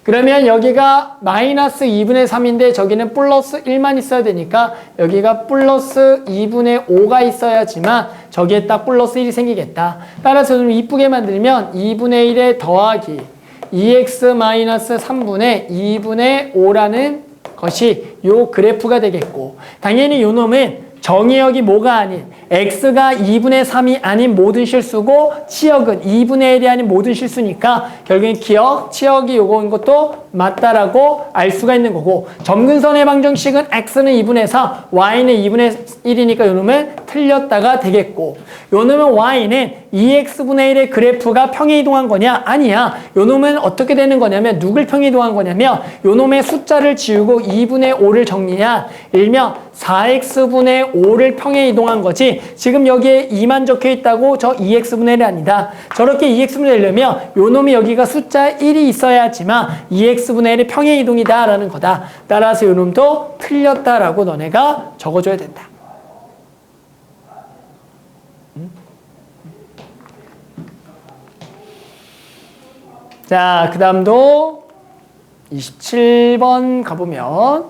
그러면 여기가 마이너스 2분의 3인데 저기는 플러스 1만 있어야 되니까 여기가 플러스 2분의 5가 있어야지만 저기에 딱 플러스 1이 생기겠다. 따라서 좀 이쁘게 만들면 2분의 1에 더하기 2x-3분의 2분의 5라는 것이 요 그래프가 되겠고, 당연히 요 놈은 정의역이 뭐가 아닌 x가 2분의 3이 아닌 모든 실수고 치역은 2분의 1이 아닌 모든 실수니까 결국엔 기역, 치역이 요거인 것도 맞다라고 알 수가 있는 거고, 점근선의 방정식은 x는 2분의 4, y는 2분의 1이니까 요 놈은 틀렸다가 되겠고, 요 놈은 y는 2x분의 1의 그래프가 평행이동한 거냐? 아니야. 요 놈은 어떻게 되는 거냐면 누굴 평행이동한 거냐면 요 놈의 숫자를 지우고 2분의 5를 정리한 일명 4x분의 5를 평행이동한 거지, 그랬더니 지금 여기에 2만 적혀 있다고 저 2x분의 1이 아니다. 저렇게 2x분의 1을 내면 요 놈이 여기가 숫자 1이 있어야지만 2x분의 1의 평행 이동이다 라는 거다. 따라서 요 놈도 틀렸다라고 너네가 적어줘야 된다. 자, 그 다음도 27번 가보면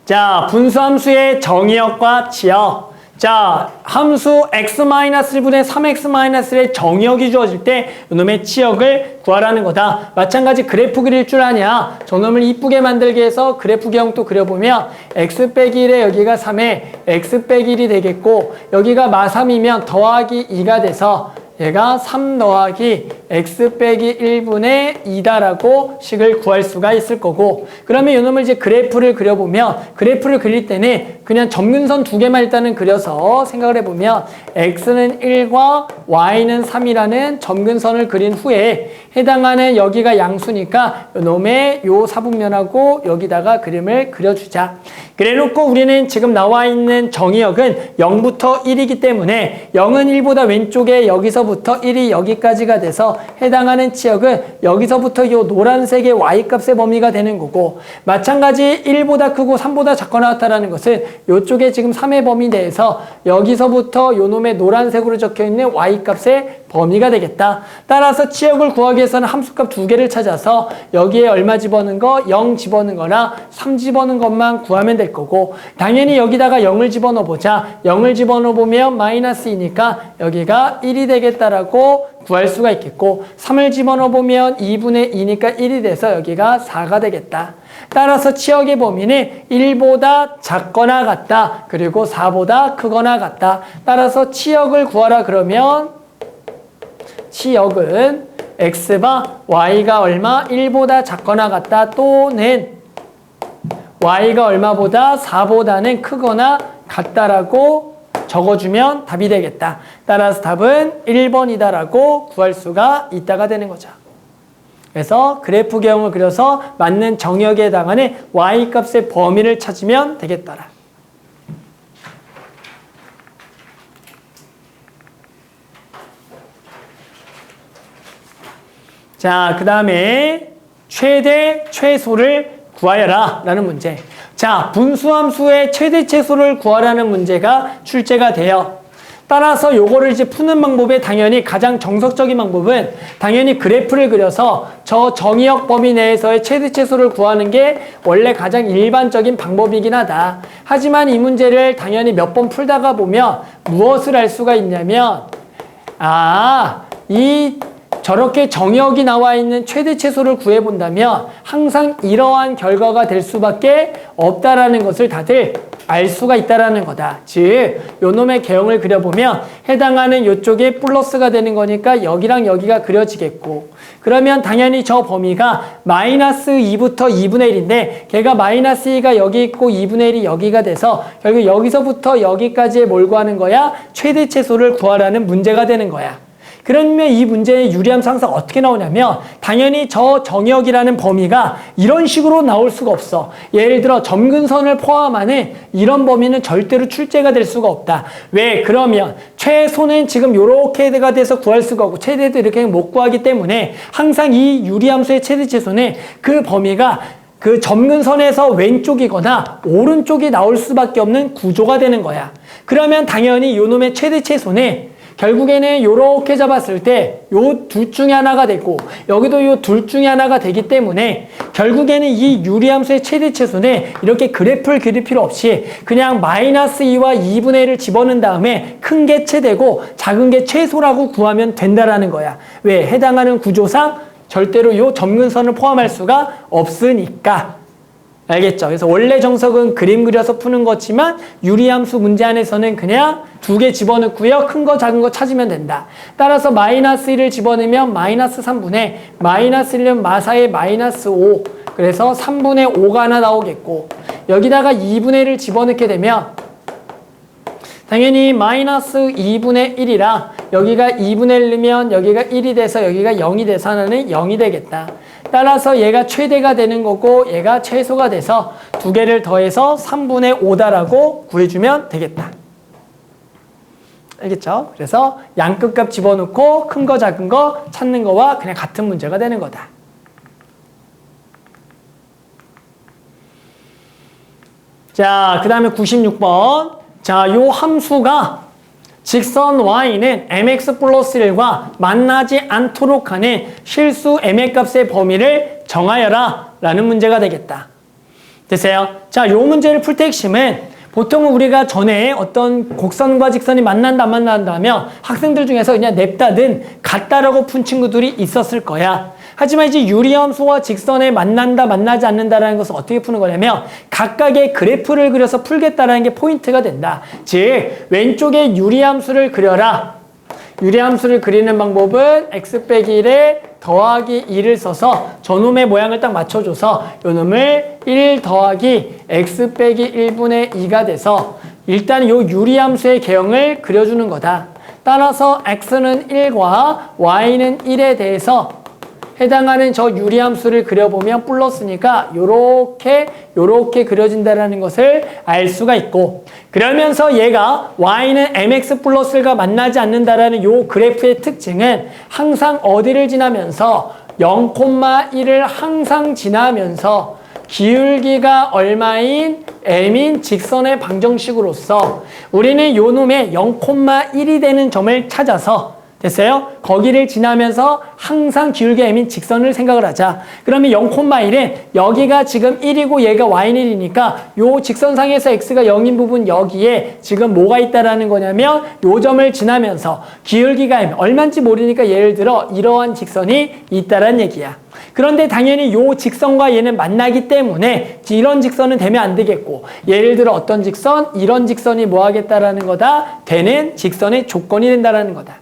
자, 분수함수의 정의역과 치역. 자, 함수 x-1분의 3x-1의 정의역이 주어질 때 이놈의 치역을 구하라는 거다. 마찬가지 그래프 그릴 줄 아냐? 저놈을 이쁘게 만들게 해서 그래프 기형도 그려보면 x 빼기 1에 여기가 3에 x 빼기 1이 되겠고 여기가 마3이면 더하기 2가 돼서 얘가 3 더하기 x 빼기 1분의 2다라고 식을 구할 수가 있을 거고 그러면 이놈을 이제 그래프를 그려보면 그래프를 그릴 때는 그냥 점근선 두 개만 일단은 그려서 생각을 해보면 x는 1과 y는 3이라는 점근선을 그린 후에 해당하는 여기가 양수니까 이놈의 요 사분면하고 여기다가 그림을 그려주자. 그래놓고 우리는 지금 나와 있는 정의역은 0부터 1이기 때문에 0은 1보다 왼쪽에 여기서부터 1이 여기까지가 돼서 해당하는 치역은 여기서부터 이 노란색의 y값의 범위가 되는 거고 마찬가지 1보다 크고 3보다 작거나 같다라는 것은 이쪽에 지금 3의 범위 내에서 여기서부터 요 놈의 노란색으로 적혀있는 y값의 범위가 되겠다. 따라서 치역을 구하기 위해서는 함수값 두 개를 찾아서 여기에 얼마 집어넣은 거? 0 집어넣은 거나 3 집어넣은 것만 구하면 될 거고 당연히 여기다가 0을 집어넣어 보자. 0을 집어넣어 보면 마이너스 2니까 여기가 1이 되겠다라고 구할 수가 있겠고 3을 집어넣어 보면 2분의 2니까 1이 돼서 여기가 4가 되겠다. 따라서 치역의 범위는 1보다 작거나 같다. 그리고 4보다 크거나 같다. 따라서 치역을 구하라 그러면 치역은 x가 y가 얼마? 1보다 작거나 같다 또는 y가 얼마보다 4보다는 크거나 같다라고 적어주면 답이 되겠다. 따라서 답은 1번이다라고 구할 수가 있다가 되는 거죠. 그래서 그래프 기형을 그려서 맞는 정역에 해당하는 y값의 범위를 찾으면 되겠더라. 자, 그 다음에 최대 최소를 구하여라 라는 문제. 자, 분수함수의 최대 최소를 구하라는 문제가 출제가 돼요. 따라서 요거를 이제 푸는 방법에 당연히 가장 정석적인 방법은 당연히 그래프를 그려서 저 정의역 범위 내에서의 최대 최소를 구하는 게 원래 가장 일반적인 방법이긴 하다. 하지만 이 문제를 당연히 몇 번 풀다가 보면 무엇을 알 수가 있냐면 저렇게 정의역이 나와 있는 최대 최소를 구해본다면 항상 이러한 결과가 될 수밖에 없다라는 것을 다들 알 수가 있다라는 거다. 즉, 요놈의 개형을 그려보면 해당하는 요쪽에 플러스가 되는 거니까 여기랑 여기가 그려지겠고 그러면 당연히 저 범위가 마이너스 2부터 2분의 1인데 걔가 마이너스 2가 여기 있고 2분의 1이 여기가 돼서 결국 여기서부터 여기까지에 뭘 구하는 거야? 최대 최소를 구하라는 문제가 되는 거야. 그러면 이 문제의 유리함수 항상 어떻게 나오냐면 당연히 저 정역이라는 범위가 이런 식으로 나올 수가 없어. 예를 들어 점근선을 포함하는 이런 범위는 절대로 출제가 될 수가 없다. 왜? 그러면 최소는 지금 요렇게가 돼서 구할 수가 없고 최대도 이렇게 못 구하기 때문에 항상 이 유리함수의 최대 최소는 그 범위가 그 점근선에서 왼쪽이거나 오른쪽이 나올 수밖에 없는 구조가 되는 거야. 그러면 당연히 요놈의 최대 최소는 결국에는 요렇게 잡았을 때 요 둘 중에 하나가 되고 여기도 요 둘 중에 하나가 되기 때문에 결국에는 이 유리함수의 최대 최소는 이렇게 그래프를 그릴 필요 없이 그냥 마이너스 2와 2분의 1을 집어넣은 다음에 큰 게 최대고 작은 게 최소라고 구하면 된다라는 거야. 왜? 해당하는 구조상 절대로 요 점근선을 포함할 수가 없으니까. 알겠죠? 그래서 원래 정석은 그림 그려서 푸는 거지만 유리함수 문제 안에서는 그냥 두 개 집어넣고요. 큰 거 작은 거 찾으면 된다. 따라서 마이너스 1을 집어넣으면 마이너스 3분의 마이너스 1은 마사의 마이너스 5 그래서 3분의 5가 하나 나오겠고 여기다가 2분의 1을 집어넣게 되면 당연히 마이너스 2분의 1이라 여기가 2분의 1 넣으면 여기가 1이 돼서 여기가 0이 돼서 하나는 0이 되겠다. 따라서 얘가 최대가 되는 거고 얘가 최소가 돼서 두 개를 더해서 3분의 5다라고 구해주면 되겠다. 알겠죠? 그래서 양끝값 집어넣고 큰 거 작은 거 찾는 거와 그냥 같은 문제가 되는 거다. 자, 그 다음에 96번. 자, 요 함수가 직선 y는 mx 플러스 1과 만나지 않도록 하는 실수 m의 값의 범위를 정하여라 라는 문제가 되겠다. 됐어요? 자, 요 문제를 풀 때 핵심은 보통은 우리가 전에 어떤 곡선과 직선이 만난다 안 만난다 하면 학생들 중에서 그냥 냅다든 같다라고 푼 친구들이 있었을 거야. 하지만 이제 유리함수와 직선에 만난다 만나지 않는다라는 것을 어떻게 푸는 거냐면 각각의 그래프를 그려서 풀겠다라는 게 포인트가 된다. 즉 왼쪽에 유리함수를 그려라. 유리함수를 그리는 방법은 x 빼기 1에 더하기 2를 써서 저놈의 모양을 딱 맞춰줘서 요놈을 1 더하기 x 빼기 1분의 2가 돼서 일단 요 유리함수의 개형을 그려주는 거다. 따라서 x는 1과 y는 1에 대해서 해당하는 저 유리함수를 그려보면 플러스니까 요렇게 그려진다는 것을 알 수가 있고, 그러면서 얘가 y는 mx 플러스 1과 만나지 않는다라는 요 그래프의 특징은 항상 어디를 지나면서 0,1을 항상 지나면서 기울기가 얼마인 m인 직선의 방정식으로서 우리는 요 놈의 0,1이 되는 점을 찾아서 됐어요? 거기를 지나면서 항상 기울기 m인 직선을 생각을 하자. 그러면 0,1은 여기가 지금 1이고 얘가 y는 1이니까 요 직선상에서 x가 0인 부분 여기에 지금 뭐가 있다라는 거냐면 요 점을 지나면서 기울기가 m 얼마인지 모르니까 예를 들어 이러한 직선이 있다란 얘기야. 그런데 당연히 요 직선과 얘는 만나기 때문에 이런 직선은 되면 안 되겠고, 예를 들어 어떤 직선? 이런 직선이 뭐 하겠다라는 거다? 되는 직선의 조건이 된다라는 거다.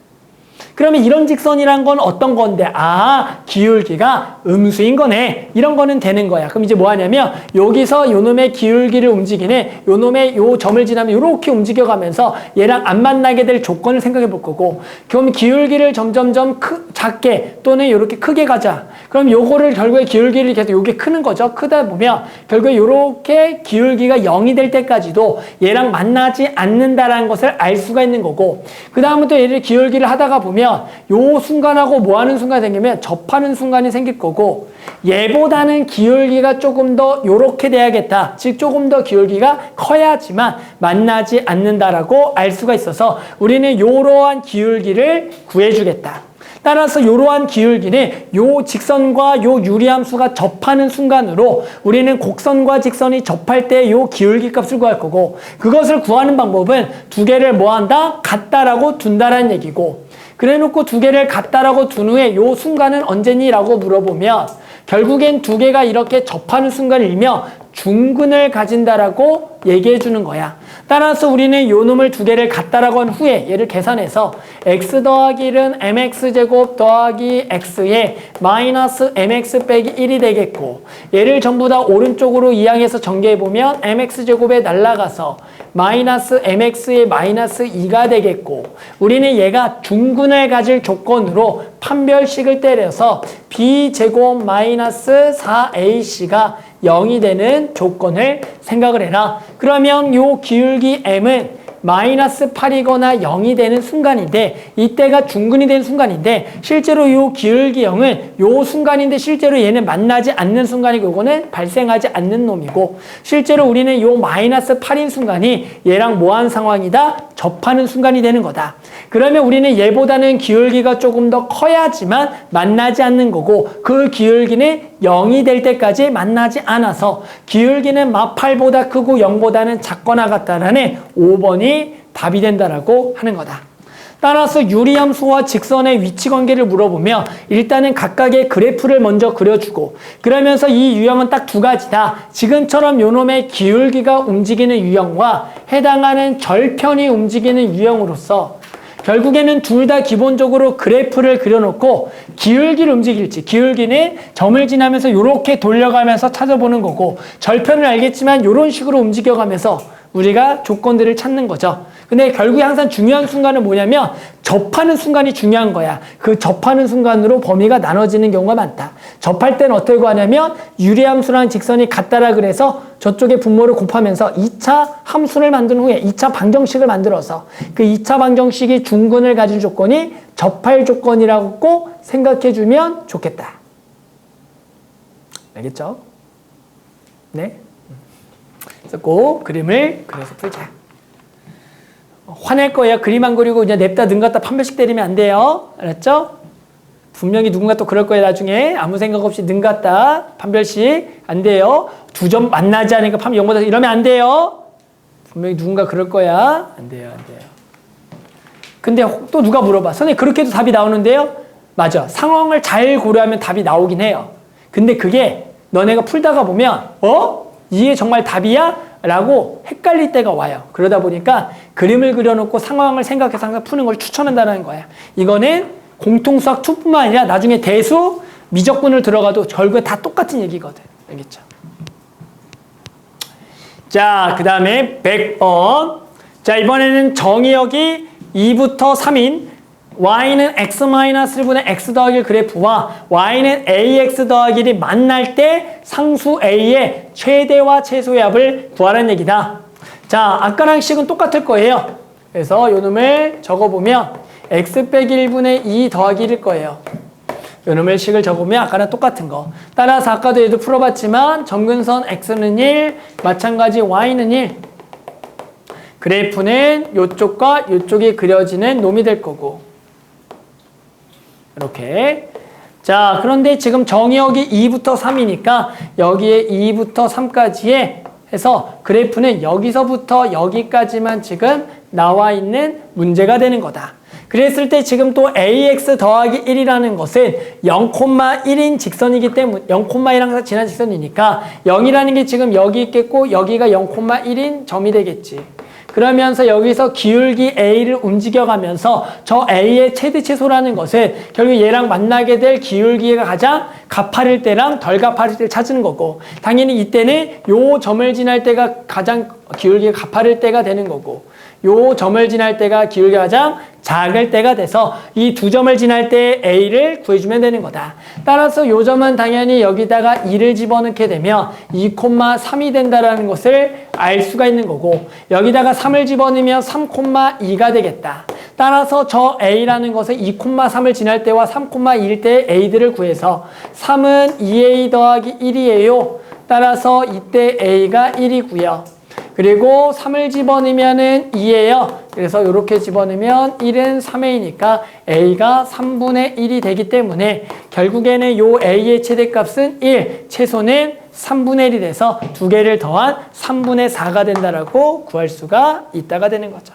그러면 이런 직선이란 건 어떤 건데? 아, 기울기가 음수인 거네. 이런 거는 되는 거야. 그럼 이제 뭐 하냐면 여기서 요 놈의 기울기를 움직이는 요 놈의 요 점을 지나면 요렇게 움직여가면서 얘랑 안 만나게 될 조건을 생각해 볼 거고, 그럼 기울기를 점점점 작게 또는 요렇게 크게 가자. 그럼 요거를 결국에 기울기를 계속 요게 크는 거죠. 크다 보면 결국에 요렇게 기울기가 0이 될 때까지도 얘랑 만나지 않는다라는 것을 알 수가 있는 거고, 그 다음부터 얘를 기울기를 하다가 보면 요 순간하고 뭐 하는 순간이 생기면 접하는 순간이 생길 거고, 얘보다는 기울기가 조금 더 요렇게 돼야겠다. 즉 조금 더 기울기가 커야지만 만나지 않는다라고 알 수가 있어서 우리는 요러한 기울기를 구해주겠다. 따라서 이러한 기울기는 요 직선과 요 유리함수가 접하는 순간으로 우리는 곡선과 직선이 접할 때 요 기울기 값을 구할 거고, 그것을 구하는 방법은 두 개를 뭐 한다? 같다라고 둔다라는 얘기고, 그래 놓고 두 개를 같다라고 둔 후에 요 순간은 언제니? 라고 물어보면 결국엔 두 개가 이렇게 접하는 순간이며 중근을 가진다라고 얘기해 주는 거야. 따라서 우리는 요 놈을 두 개를 같다라고 한 후에 얘를 계산해서 x 더하기 1은 mx제곱 더하기 x에 마이너스 mx 빼기 1이 되겠고, 얘를 전부 다 오른쪽으로 이항해서 전개해보면 mx제곱에 날라가서 마이너스 mx의 마이너스 2가 되겠고, 우리는 얘가 중근을 가질 조건으로 판별식을 때려서 b제곱 마이너스 4ac가 0이 되는 조건을 생각을 해라. 그러면 요 기울기 m은 마이너스 8이거나 0이 되는 순간인데, 이때가 중근이 되는 순간인데, 실제로 요 기울기 0은 요 순간인데 실제로 얘는 만나지 않는 순간이고 이거는 발생하지 않는 놈이고, 실제로 우리는 요 마이너스 8인 순간이 얘랑 뭐한 상황이다? 접하는 순간이 되는 거다. 그러면 우리는 얘보다는 기울기가 조금 더 커야지만 만나지 않는 거고, 그 기울기는 0이 될 때까지 만나지 않아서 기울기는 마 8보다 크고 0보다는 작거나 같다라는 5번이 답이 된다라고 하는 거다. 따라서 유리함수와 직선의 위치 관계를 물어보면 일단은 각각의 그래프를 먼저 그려주고, 그러면서 이 유형은 딱 두 가지다. 지금처럼 요놈의 기울기가 움직이는 유형과 해당하는 절편이 움직이는 유형으로서 결국에는 둘 다 기본적으로 그래프를 그려놓고 기울기를 움직일지, 기울기는 점을 지나면서 이렇게 돌려가면서 찾아보는 거고, 절편을 알겠지만 이런 식으로 움직여가면서 우리가 조건들을 찾는 거죠. 근데 결국에 항상 중요한 순간은 뭐냐면 접하는 순간이 중요한 거야. 그 접하는 순간으로 범위가 나눠지는 경우가 많다. 접할 때는 어떻게 구하냐면 유리함수랑 직선이 같다라 그래서 저쪽에 분모를 곱하면서 2차 함수를 만든 후에 2차 방정식을 만들어서 그 2차 방정식이 중근을 가진 조건이 접할 조건이라고 꼭 생각해 주면 좋겠다. 알겠죠? 네. 그래서 꼭 그림을 그려서 풀자. 화낼 거예요. 그림 안 그리고 그냥 냅다 능 갖다 판별식 때리면 안 돼요. 알았죠? 분명히 누군가 또 그럴 거예요. 나중에 아무 생각 없이 능 갖다 판별식 안 돼요. 2점 만나지 않으니까 판 0보다 이러면 안 돼요. 분명히 누군가 그럴 거야. 안 돼요. 안 돼요. 근데 또 누가 물어봐. 선생님 그렇게 해도 답이 나오는데요? 맞아. 상황을 잘 고려하면 답이 나오긴 해요. 근데 그게 너네가 풀다가 보면 이게 정말 답이야? 라고 헷갈릴 때가 와요. 그러다 보니까 그림을 그려놓고 상황을 생각해서 항상 푸는 걸 추천한다는 거야. 이거는 공통수학 2뿐만 아니라 나중에 대수, 미적분을 들어가도 결국에 다 똑같은 얘기거든. 알겠죠? 자, 그 다음에 100번. 자, 이번에는 정의역이 2부터 3인 y는 x-1분의 x 더하기 그래프와 y는 ax 더하기 1이 만날 때 상수 a의 최대와 최소의 합을 구하라는 얘기다. 자, 아까랑 식은 똑같을 거예요. 그래서 요 놈을 적어보면 x 빼기 1분의 2 더하기 1일 거예요. 요 놈을 식을 적으면 아까랑 똑같은 거. 따라서 아까도 얘도 풀어봤지만 점근선 x는 1, 마찬가지 y는 1. 그래프는 요쪽과 요쪽이 그려지는 놈이 될 거고. 이렇게. 자, 그런데 지금 정의역이 2부터 3이니까 여기에 2부터 3까지에 해서 그래프는 여기서부터 여기까지만 지금 나와 있는 문제가 되는 거다. 그랬을 때 지금 또 ax 더하기 1이라는 것은 0,1인 직선이기 때문에 0,1 항상 지난 직선이니까 0이라는 게 지금 여기 있겠고 여기가 0,1인 점이 되겠지. 그러면서 여기서 기울기 A를 움직여가면서 저 A의 최대 최소라는 것은 결국 얘랑 만나게 될 기울기가 가장 가파를 때랑 덜 가파를 때를 찾는 거고 당연히 이때는 요 점을 지날 때가 가장 기울기가 가파를 때가 되는 거고 요 점을 지날 때가 기울기가 가장 작을 때가 돼서 이 두 점을 지날 때 A를 구해주면 되는 거다. 따라서 요 점은 당연히 여기다가 2를 집어넣게 되면 2,3이 된다라는 것을 알 수가 있는 거고 여기다가 3을 집어넣으면 3,2가 되겠다. 따라서 저 A라는 것은 2,3을 지날 때와 3,2일 때 A들을 구해서 3은 2A 더하기 1이에요. 따라서 이때 A가 1이고요. 그리고 3을 집어넣으면 2예요. 그래서 이렇게 집어넣으면 1은 3A니까 A가 3분의 1이 되기 때문에 결국에는 요 A의 최대값은 1, 최소는 3분의 1이 돼서 두 개를 더한 3분의 4가 된다라고 구할 수가 있다가 되는 거죠.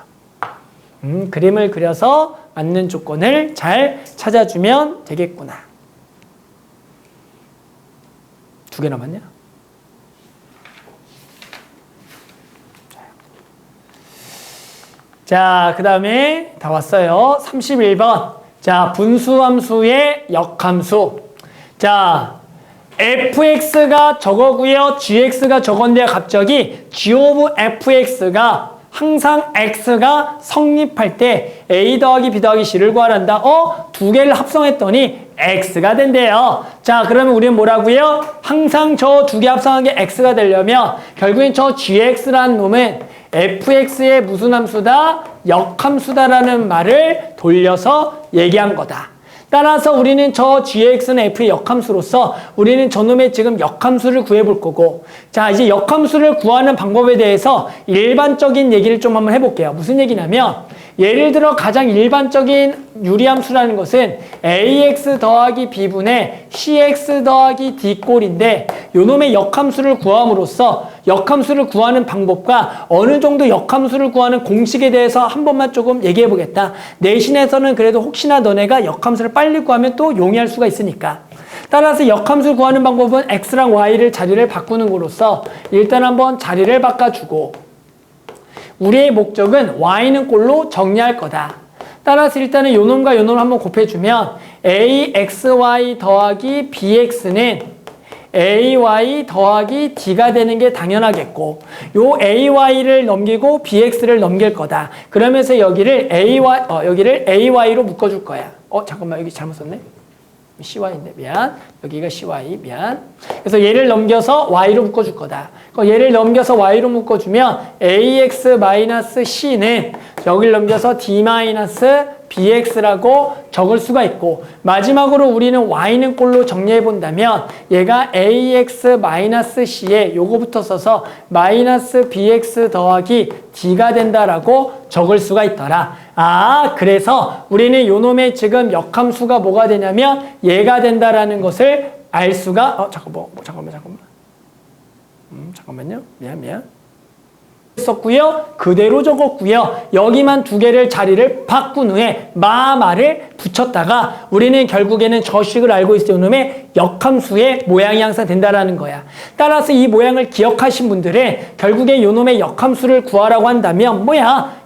그림을 그려서 맞는 조건을 잘 찾아주면 되겠구나. 두 개 남았냐? 자, 그 다음에 다 왔어요. 31번. 자, 분수함수의 역함수. 자, fx가 저거고요. gx가 저건데 갑자기 g of fx가 항상 x가 성립할 때 a 더하기 b 더하기 c를 구하란다. 두 개를 합성했더니 x가 된대요. 자, 그러면 우리는 뭐라고요? 항상 저 두 개 합성한 게 x가 되려면 결국엔 저 gx라는 놈은 fx의 무슨 함수다? 역함수다라는 말을 돌려서 얘기한 거다. 따라서 우리는 저 gx는 f의 역함수로서 우리는 저놈의 지금 역함수를 구해볼 거고 자, 이제 역함수를 구하는 방법에 대해서 일반적인 얘기를 좀 한번 해볼게요. 무슨 얘기냐면 예를 들어 가장 일반적인 유리함수라는 것은 ax 더하기 b분의 cx 더하기 d꼴인데 요놈의 역함수를 구함으로써 역함수를 구하는 방법과 어느 정도 역함수를 구하는 공식에 대해서 한 번만 조금 얘기해 보겠다. 내신에서는 그래도 혹시나 너네가 역함수를 빨리 구하면 또 용이할 수가 있으니까. 따라서 역함수를 구하는 방법은 x랑 y를 자리를 바꾸는 거로서 일단 한번 자리를 바꿔주고 우리의 목적은 y는 꼴로 정리할 거다. 따라서 일단은 요놈과 요놈을 한번 곱해주면 axy 더하기 bx는 AY 더하기 D가 되는 게 당연하겠고 요 AY를 넘기고 BX를 넘길 거다. 그러면서 여기를 AY로 묶어줄 거야. 잠깐만 여기 잘못 썼네. CY인데 미안. 여기가 CY 미안. 그래서 얘를 넘겨서 Y로 묶어줄 거다. 얘를 넘겨서 Y로 묶어주면 AX-C는 여기를 넘겨서 D-BX라고 적을 수가 있고 마지막으로 우리는 Y는 꼴로 정리해 본다면 얘가 AX-C에 요거부터 써서 -BX 더하기 D가 된다라고 적을 수가 있더라. 그래서 우리는 요놈의 지금 역함수가 뭐가 되냐면 얘가 된다라는 것을 알 수가 잠깐만요. 미안. 썼고요. 그대로 적었고요. 여기만 두 개를 자리를 바꾼 후에 마를 붙였다가 우리는 결국에는 저 식을 알고 있을 때 요놈의 역함수의 모양이 항상 된다라는 거야. 따라서 이 모양을 기억하신 분들은 결국에 요놈의 역함수를 구하라고 한다면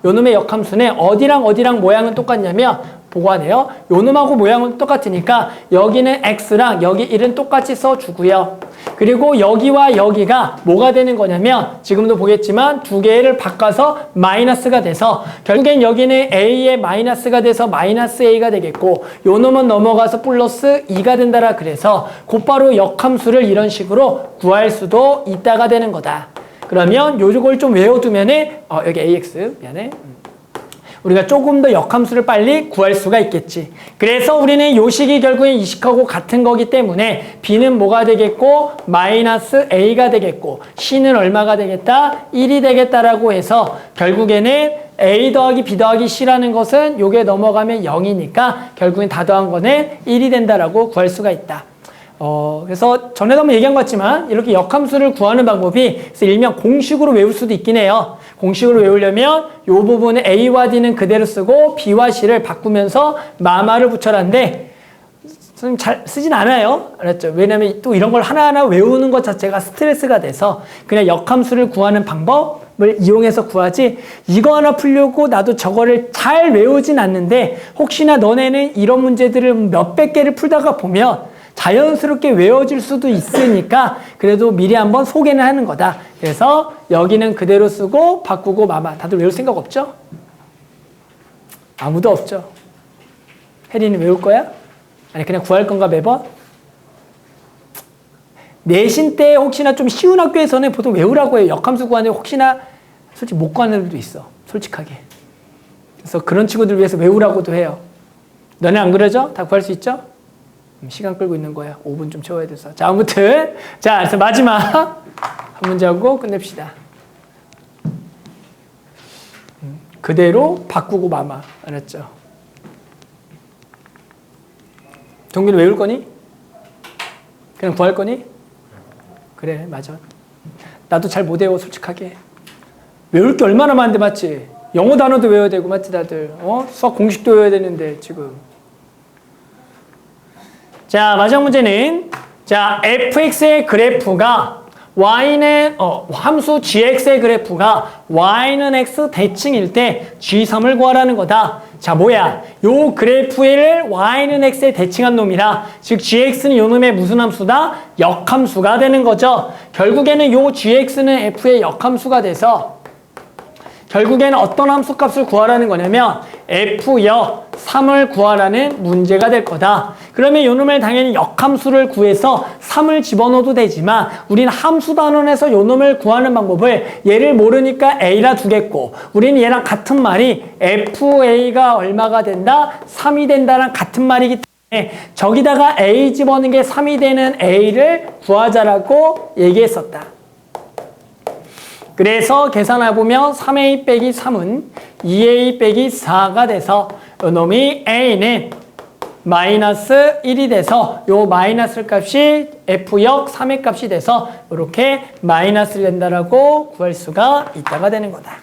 요놈의 역함수는 어디랑 모양은 똑같냐면 보관해요. 요놈하고 모양은 똑같으니까 여기는 X랑 여기 1은 똑같이 써주고요. 그리고 여기와 여기가 뭐가 되는 거냐면 지금도 보겠지만 두 개를 바꿔서 마이너스가 돼서 결국엔 여기는 A의 마이너스가 돼서 마이너스 A가 되겠고 요놈은 넘어가서 플러스 2가 된다라 그래서 곧바로 역함수를 이런 식으로 구할 수도 있다가 되는 거다. 그러면 요걸 좀 외워두면은 여기 AX 미안해. 우리가 조금 더 역함수를 빨리 구할 수가 있겠지. 그래서 우리는 요 식이 결국엔 이 식하고 같은 거기 때문에 B는 뭐가 되겠고 마이너스 A가 되겠고 C는 얼마가 되겠다? 1이 되겠다라고 해서 결국에는 A 더하기 B 더하기 C라는 것은 요게 넘어가면 0이니까 결국엔 다 더한 거는 1이 된다라고 구할 수가 있다. 그래서 전에도 한번 얘기한 것 같지만 이렇게 역함수를 구하는 방법이 그래서 일명 공식으로 외울 수도 있긴 해요. 공식으로 외우려면 이 부분에 A와 D는 그대로 쓰고 B와 C를 바꾸면서 마를 붙여라는데 선생님 잘 쓰진 않아요. 알았죠? 왜냐면 또 이런 걸 하나하나 외우는 것 자체가 스트레스가 돼서 그냥 역함수를 구하는 방법을 이용해서 구하지 이거 하나 풀려고 나도 저거를 잘 외우진 않는데 혹시나 너네는 이런 문제들을 몇백 개를 풀다가 보면 자연스럽게 외워질 수도 있으니까 그래도 미리 한번 소개는 하는 거다. 그래서 여기는 그대로 쓰고 바꾸고 다들 외울 생각 없죠? 아무도 없죠? 혜리는 외울 거야? 아니 그냥 구할 건가 매번? 내신 때 혹시나 좀 쉬운 학교에서는 보통 외우라고 해요. 역함수 구하는데 혹시나 솔직히 못 구하는 애들도 있어. 솔직하게. 그래서 그런 친구들 위해서 외우라고도 해요. 너네 안 그러죠? 다 구할 수 있죠? 시간 끌고 있는 거야. 5분 좀 채워야 돼서. 자, 아무튼. 자, 그래서 마지막 한 문제 하고 끝냅시다. 그대로 바꾸고 알았죠? 동기는 외울 거니? 그냥 구할 거니? 그래, 맞아. 나도 잘 못 외워, 솔직하게. 외울 게 얼마나 많은데, 맞지? 영어 단어도 외워야 되고, 맞지, 다들? 수학 공식도 외워야 되는데, 지금. 자, 마지막 문제는 fx의 그래프가 y는 함수 gx의 그래프가 y는 x 대칭일 때 g3을 구하라는 거다. 자, 뭐야? 요 그래프를 y는 x에 대칭한 놈이라 즉 gx는 요 놈의 무슨 함수다? 역함수가 되는 거죠. 결국에는 요 gx는 f의 역함수가 돼서 결국에는 어떤 함수값을 구하라는 거냐면 f역 3을 구하라는 문제가 될 거다. 그러면 요놈을 당연히 역함수를 구해서 3을 집어넣어도 되지만 우리는 함수 단원에서 요놈을 구하는 방법을 얘를 모르니까 a라 두겠고 우리는 얘랑 같은 말이 fa가 얼마가 된다? 3이 된다랑 같은 말이기 때문에 저기다가 a 집어넣는 게 3이 되는 a를 구하자라고 얘기했었다. 그래서 계산해보면 3a 빼기 3은 2a 빼기 4가 돼서 요놈이 a는 마이너스 1이 돼서 요 마이너스 값이 f역 3의 값이 돼서 이렇게 마이너스를 낸다라고 구할 수가 있다가 되는 거다.